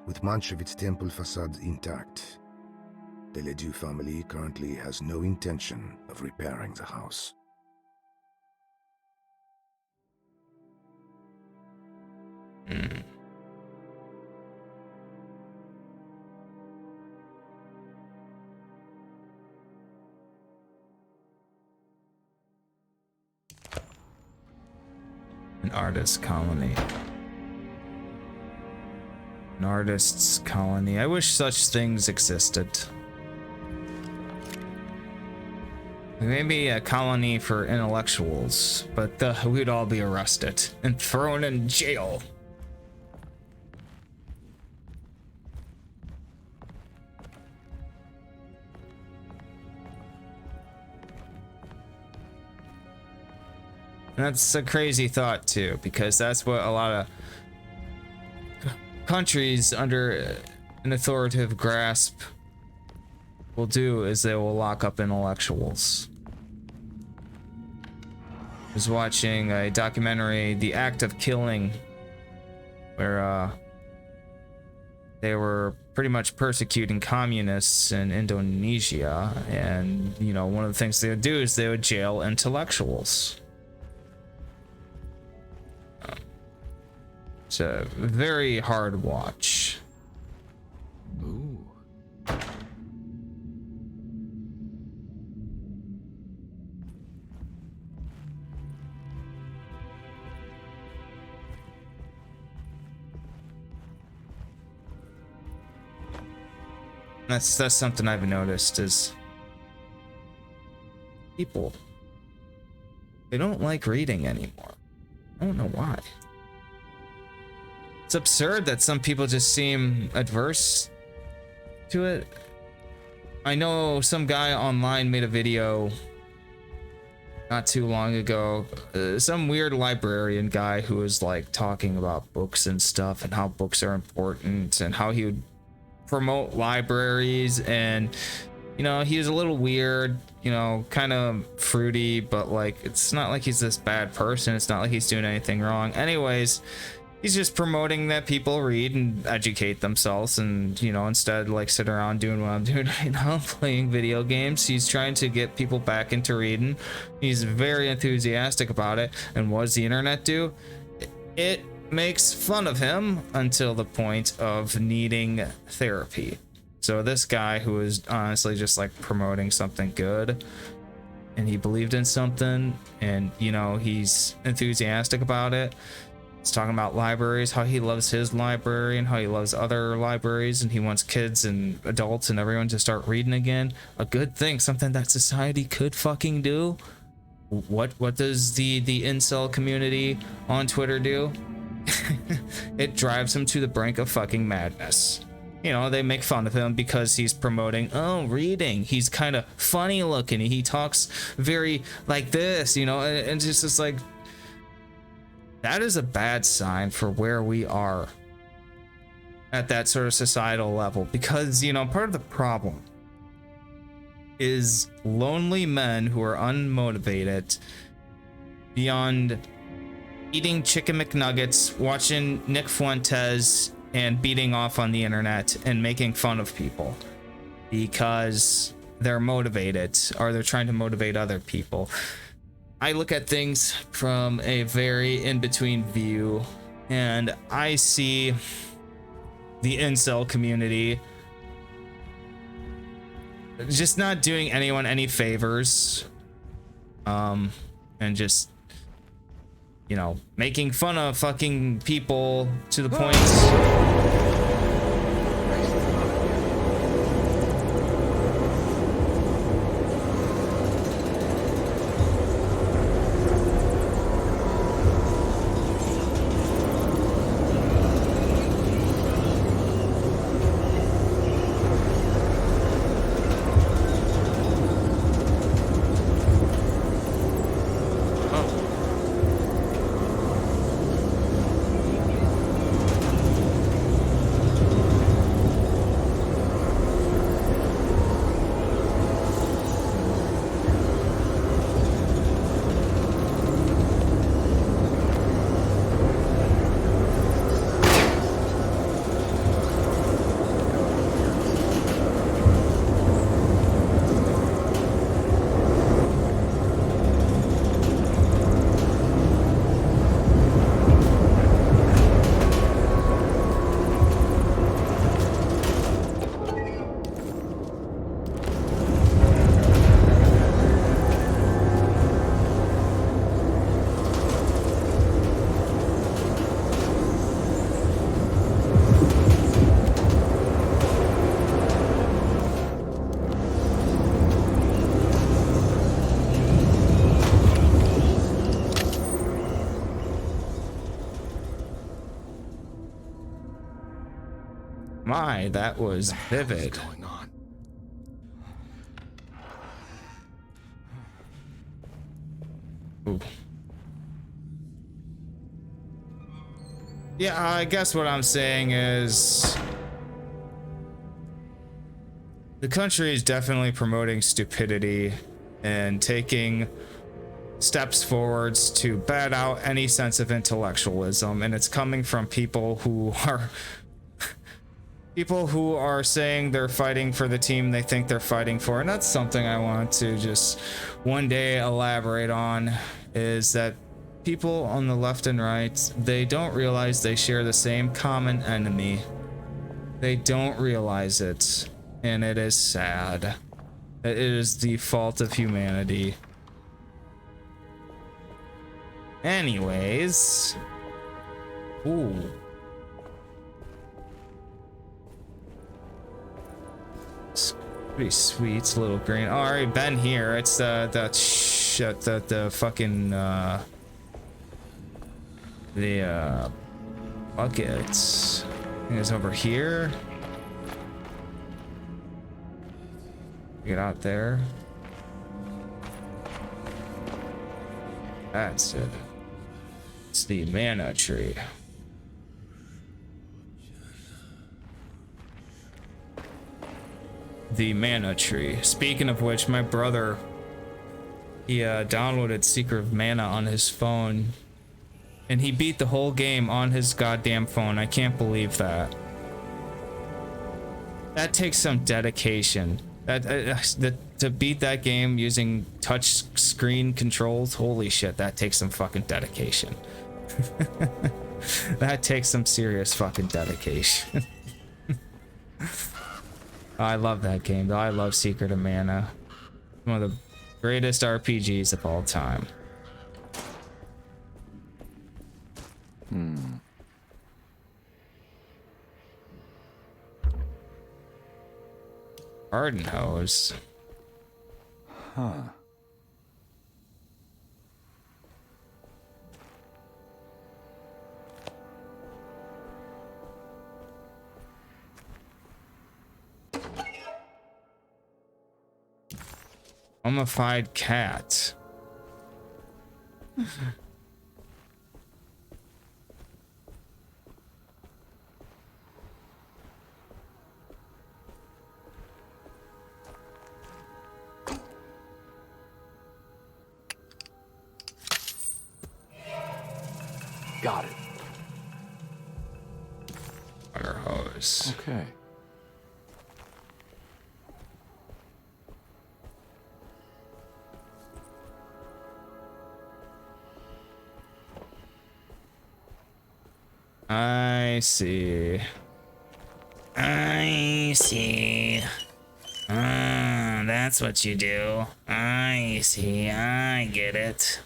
with much of its temple facade intact. The Ledoux family currently has no intention of repairing the house. An artist colony. An artist's colony. I wish such things existed. Maybe a colony for intellectuals, but we'd all be arrested and thrown in jail. And that's a crazy thought too, because that's what a lot of countries under an authoritative grasp will do, is they will lock up intellectuals. I was watching a documentary, The Act of Killing, where they were pretty much persecuting communists in Indonesia, and you know, one of the things they would do is they would jail intellectuals. It's a very hard watch. Ooh. That's something I've noticed is people, they don't like reading anymore. I don't know why. It's absurd that some people just seem adverse to it. I know some guy online made a video not too long ago, some weird librarian guy who was like talking about books and stuff and how books are important and how he would promote libraries, and you know, he was a little weird, you know, kind of fruity, but like it's not like he's this bad person, it's not like he's doing anything wrong. Anyways, he's just promoting that people read and educate themselves, and you know, instead like sit around doing what I'm doing right now, playing video games. He's trying to get people back into reading. He's very enthusiastic about it. And what does the internet do? It makes fun of him until the point of needing therapy. So this guy who is honestly just like promoting something good, and he believed in something, and you know, he's enthusiastic about it. He's talking about libraries, how he loves his library and how he loves other libraries, and he wants kids and adults and everyone to start reading again. A good thing, something that society could fucking do. What does the incel community on Twitter do? It drives him to the brink of fucking madness. You know, they make fun of him because he's promoting, oh, reading. He's kind of funny looking. He talks very like this, you know, and just like, that is a bad sign for where we are at that sort of societal level, because, you know, part of the problem is lonely men who are unmotivated beyond eating chicken McNuggets, watching Nick Fuentes, and beating off on the internet and making fun of people because they're motivated, or they're trying to motivate other people. I look at things from a very in-between view, and I see the incel community just not doing anyone any favors, and just, you know, making fun of fucking people to the point. My, that was vivid. What's going on? Ooh. Yeah, I guess what I'm saying is the country is definitely promoting stupidity and taking steps forwards to bat out any sense of intellectualism, and it's coming from people who are saying they're fighting for the team they think they're fighting for. And that's something I want to just one day elaborate on, is that people on the left and right, they don't realize they share the same common enemy. They don't realize it, and it is sad. It is the fault of humanity. Anyways, ooh. It's pretty sweet. It's a little green. Oh, I already been here. It's the fucking the buckets. I think it's over here. Get out there. That's it. It's the mana tree. The mana tree. Speaking of which, my brother, he downloaded Secret of Mana on his phone, And he beat the whole game on his goddamn phone. I can't believe that. That takes some dedication. To beat that game using touch screen controls, holy shit, that takes some fucking dedication. That takes some serious fucking dedication. I love that game though. I love Secret of Mana. One of the greatest RPGs of all time. Garden hose. Huh. Mummified cat. Got it. Water hose. Okay. I see. I see. Ah, that's what you do. I see. I get it.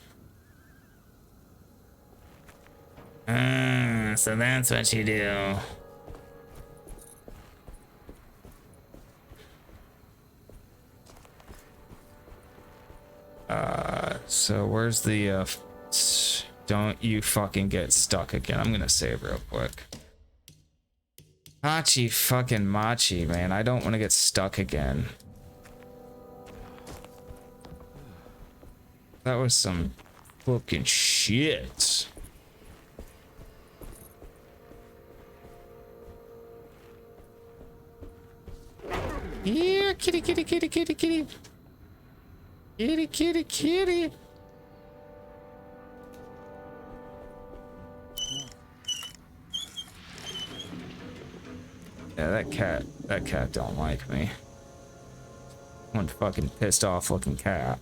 Ah, so that's what you do. So where's the don't you fucking get stuck again. I'm gonna save real quick. Machi fucking Machi, man. I don't want to get stuck again. That was some fucking shit. Here, kitty, kitty, kitty, kitty, kitty. Kitty, kitty, kitty. Yeah, that cat don't like me. One fucking pissed off looking cat.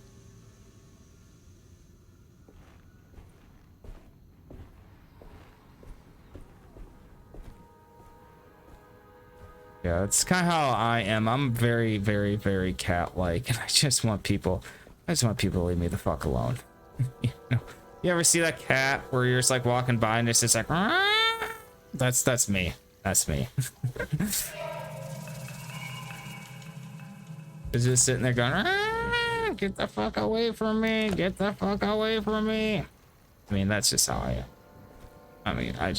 Yeah, it's kind of how I am. I'm very, very, very cat-like, and I just want people to leave me the fuck alone. You know? You ever see that cat where you're just like walking by and it's just like, "Rah!" That's me. That's me. It's just sitting there going, "Rah! Get the fuck away from me! Get the fuck away from me!" I mean, that's just how I am. I mean, I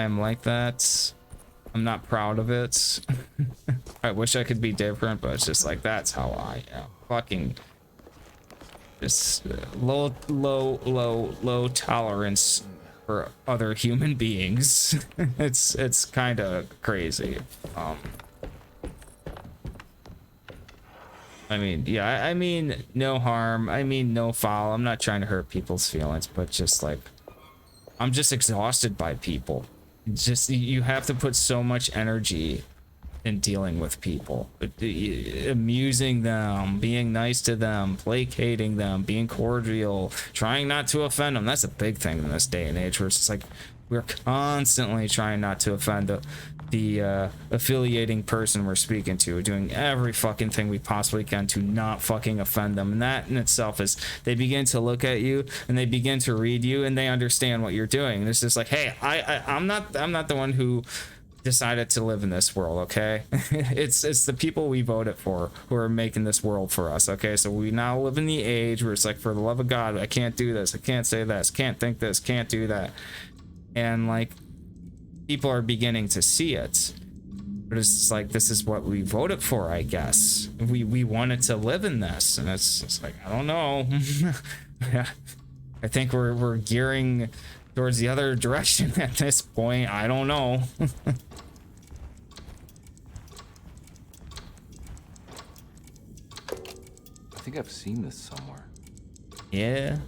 am like that. I'm not proud of it. I wish I could be different, but it's just like, that's how I am. Fucking just low tolerance for other human beings. It's kind of crazy. I mean, yeah, I mean, no harm. I mean, no foul. I'm not trying to hurt people's feelings, but just like, I'm just exhausted by people. Just, you have to put so much energy in dealing with people, amusing them, being nice to them, placating them, being cordial, trying not to offend them. That's a big thing in this day and age, where it's just like, we're constantly trying not to offend the affiliating person we're speaking to, doing every fucking thing we possibly can to not fucking offend them. And that in itself is, they begin to look at you and they begin to read you and they understand what you're doing. And it's just like, hey, I'm not the one who decided to live in this world, okay? it's the people we voted for who are making this world for us, okay? So we now live in the age where it's like, for the love of God, I can't do this, I can't say this, can't think this, can't do that. And like, people are beginning to see it, but it's just like, this is what we voted for, I guess. We wanted to live in this, and it's like, I don't know. I think we're gearing towards the other direction at this point. I don't know. I think I've seen this somewhere. Yeah.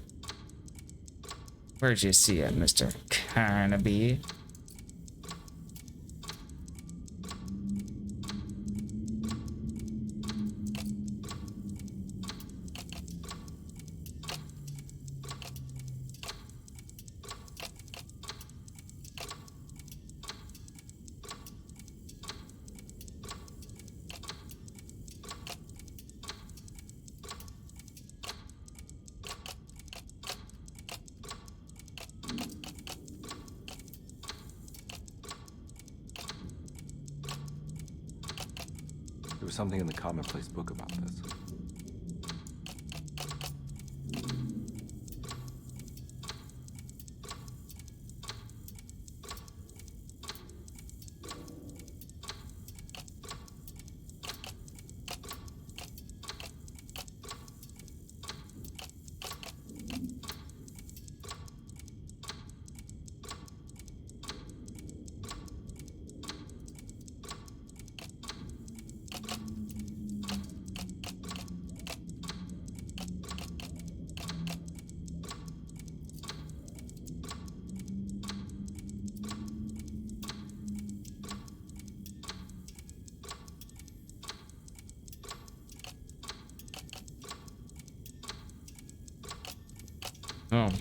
Where'd you see it, Mr. Carnaby? There was something in the commonplace book about this. Oh.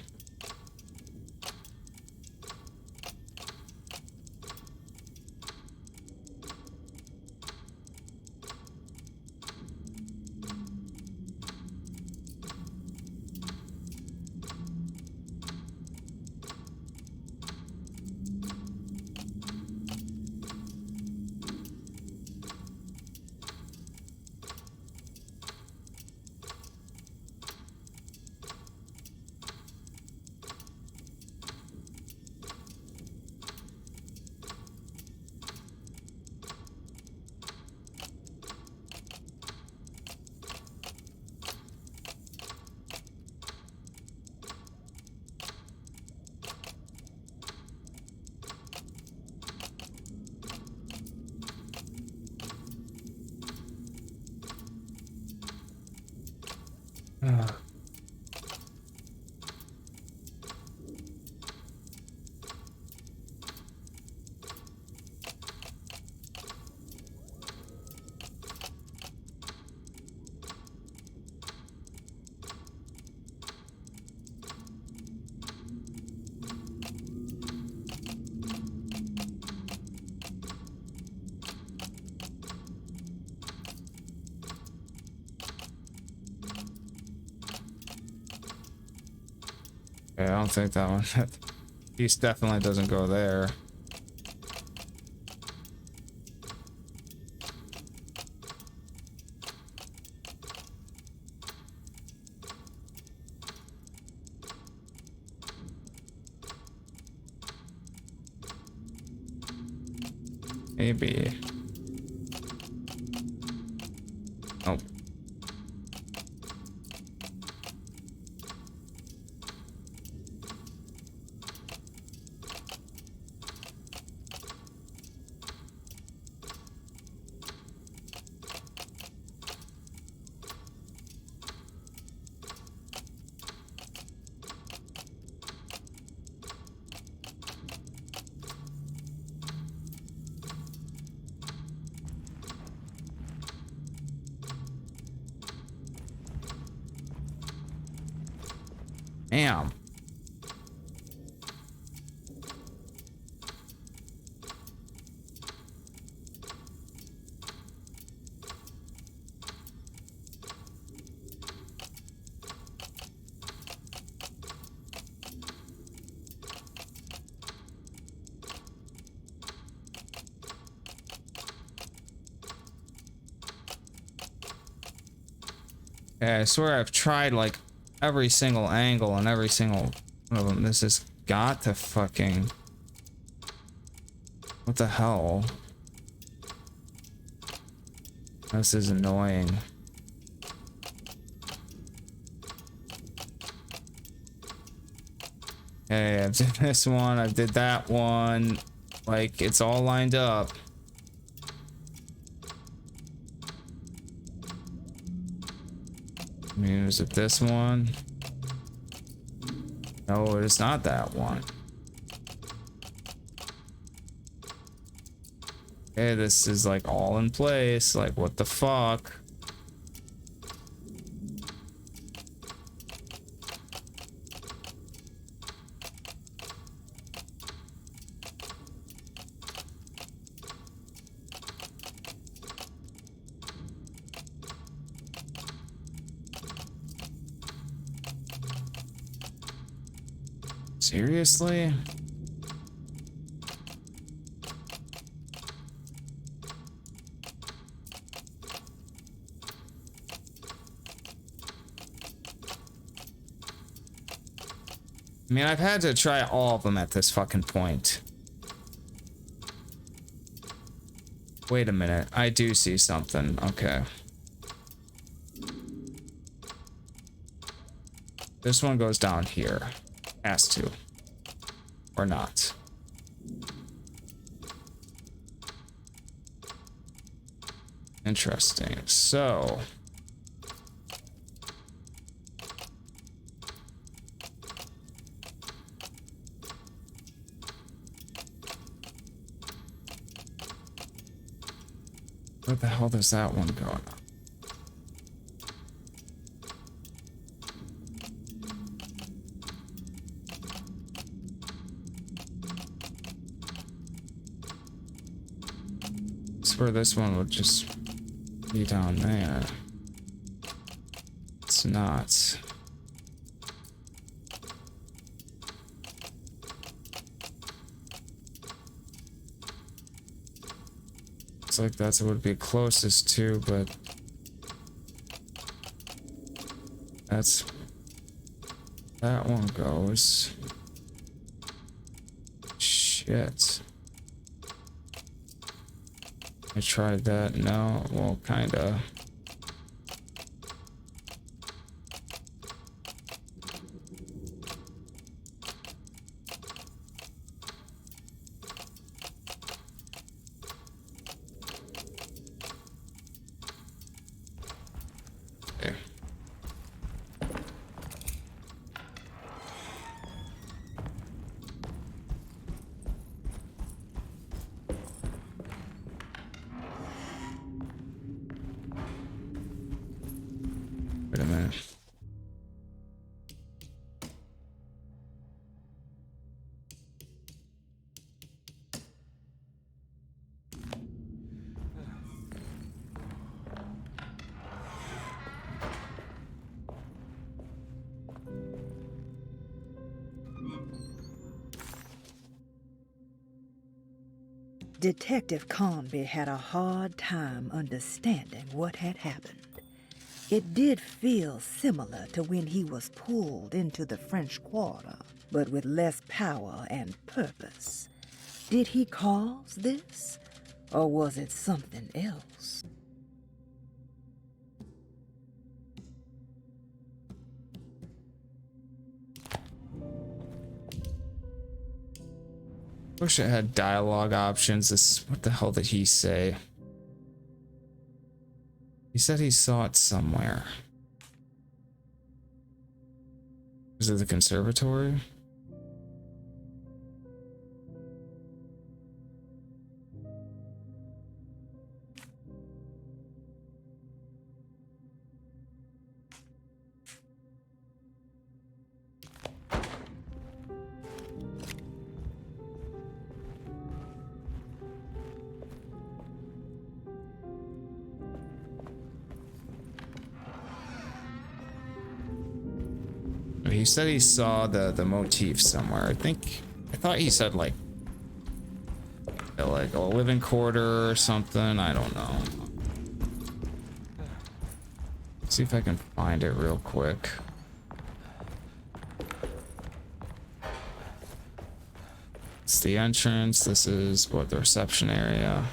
Okay, I don't think that one. Piece definitely doesn't go there. Maybe. Oh. Damn. Yeah, I swear I've tried like every single angle and every single one of them. This has got to fucking... What the hell? This is annoying. Okay, I've did this one, I did that one. Like, it's all lined up. I mean, was it this one? No, it's not that one. Okay, this is like all in place. Like, what the fuck? Seriously? I mean, I've had to try all of them at this fucking point. Wait a minute. I do see something. Okay. This one goes down here. Has to. Or not. Interesting. So... where the hell does that one go? I swear this one would just be down there. It's not. Looks like that's what would be closest to, but that's that one goes. Shit. I tried that. No, well, kinda. Okay. Wait a minute. Detective Conby had a hard time understanding what had happened. It did feel similar to when he was pulled into the French Quarter, but with less power and purpose. Did he cause this, or was it something else? Wish it had dialogue options. What the hell did he say? He said he saw it somewhere. Is it the conservatory? He said he saw the motif somewhere. I thought he said like a living quarter or something. I don't know. See if I can find it real quick. It's the entrance. This is what the reception area.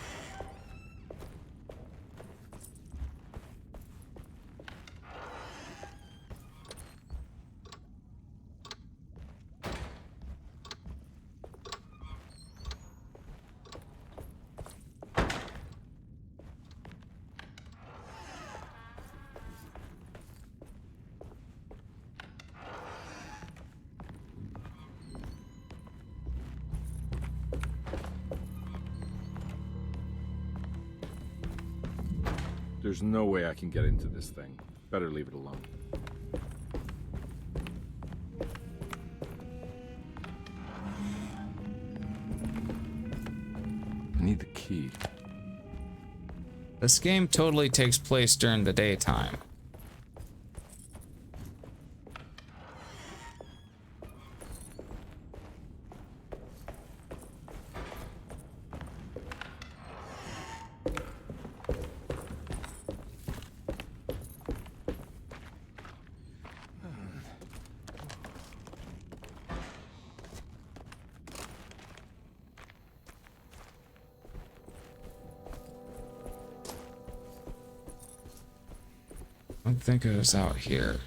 There's no way I can get into this thing. Better leave it alone. I need the key. This game totally takes place during the daytime. I don't think it was out here.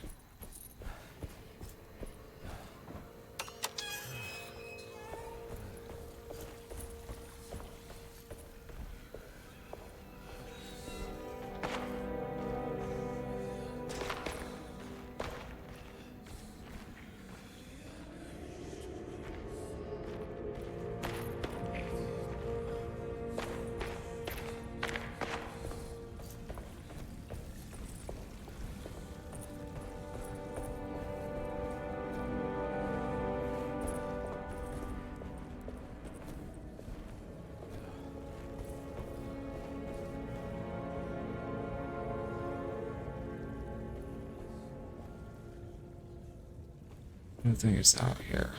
I don't think it's out here.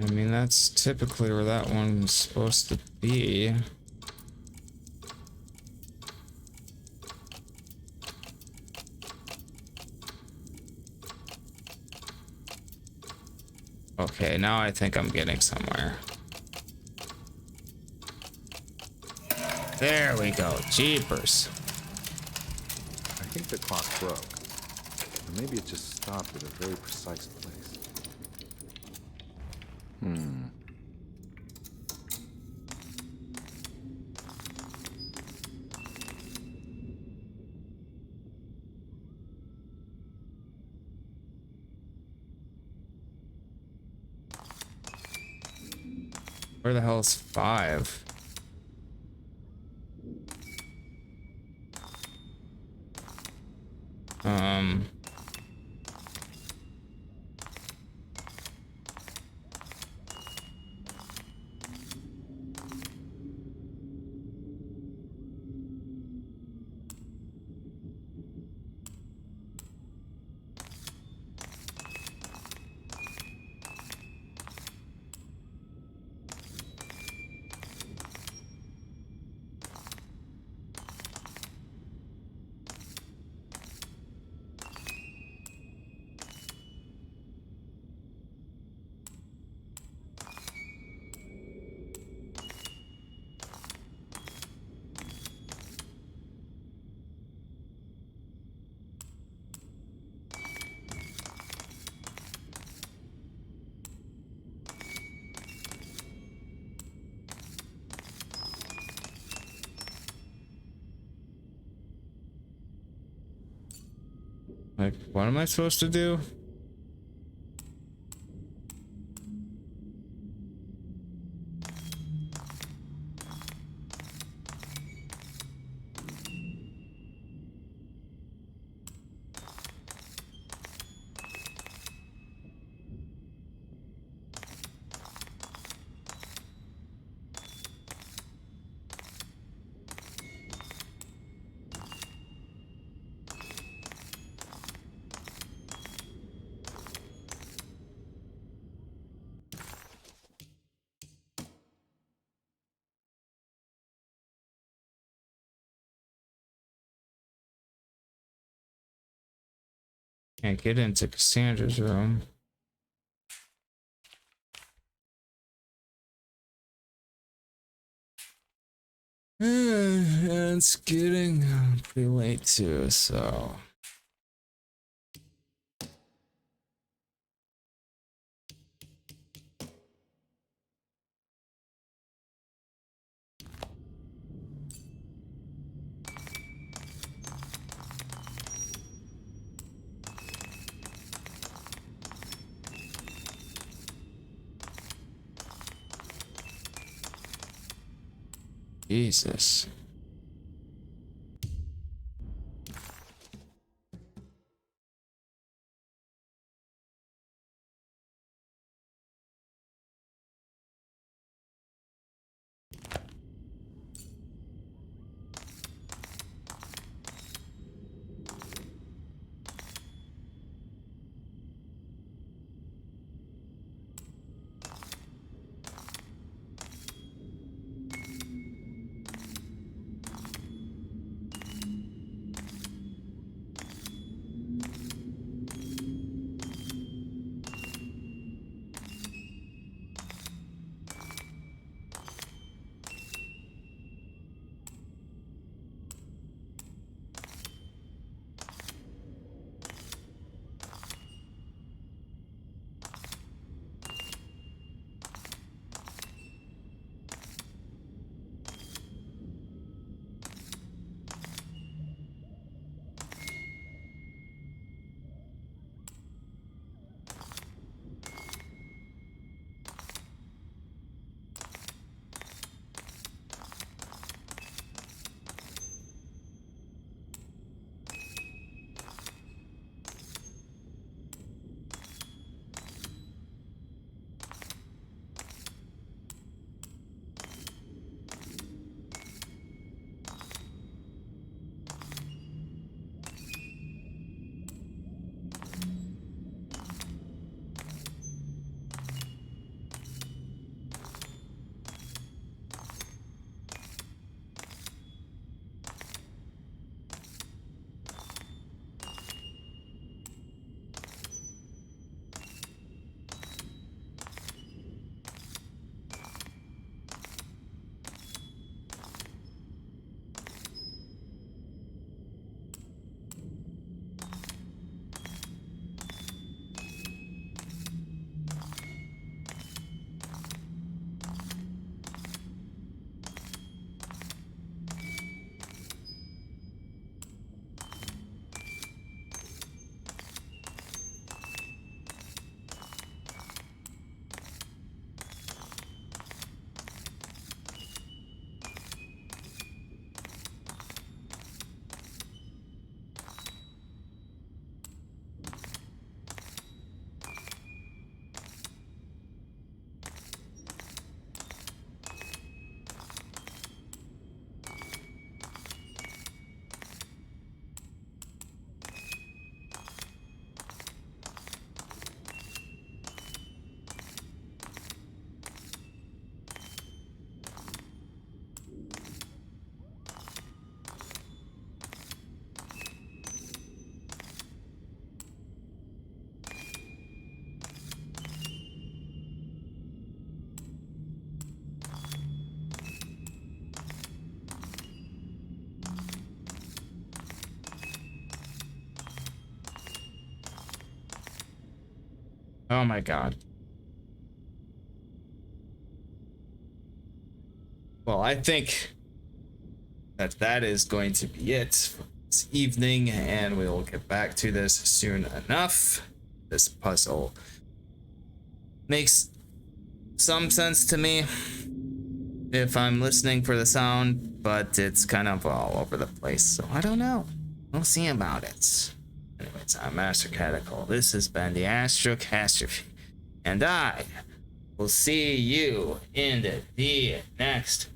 I mean, that's typically where that one's supposed to be. Okay, now I think I'm getting somewhere. There we go. Jeepers. I think the clock broke. Or maybe it just stopped at a very precise place. Where the hell is 5? Like, what am I supposed to do? Can't get into Cassandra's room. And it's getting pretty late too, so. Jesus. Oh my god. Well, I think that is going to be it this evening, and we will get back to this soon enough. This puzzle makes some sense to me if I'm listening for the sound, but it's kind of all over the place, so I don't know. We'll see about it. Anyways, I'm Master Catacol. This has been the Astrocastrophe, and I will see you in the next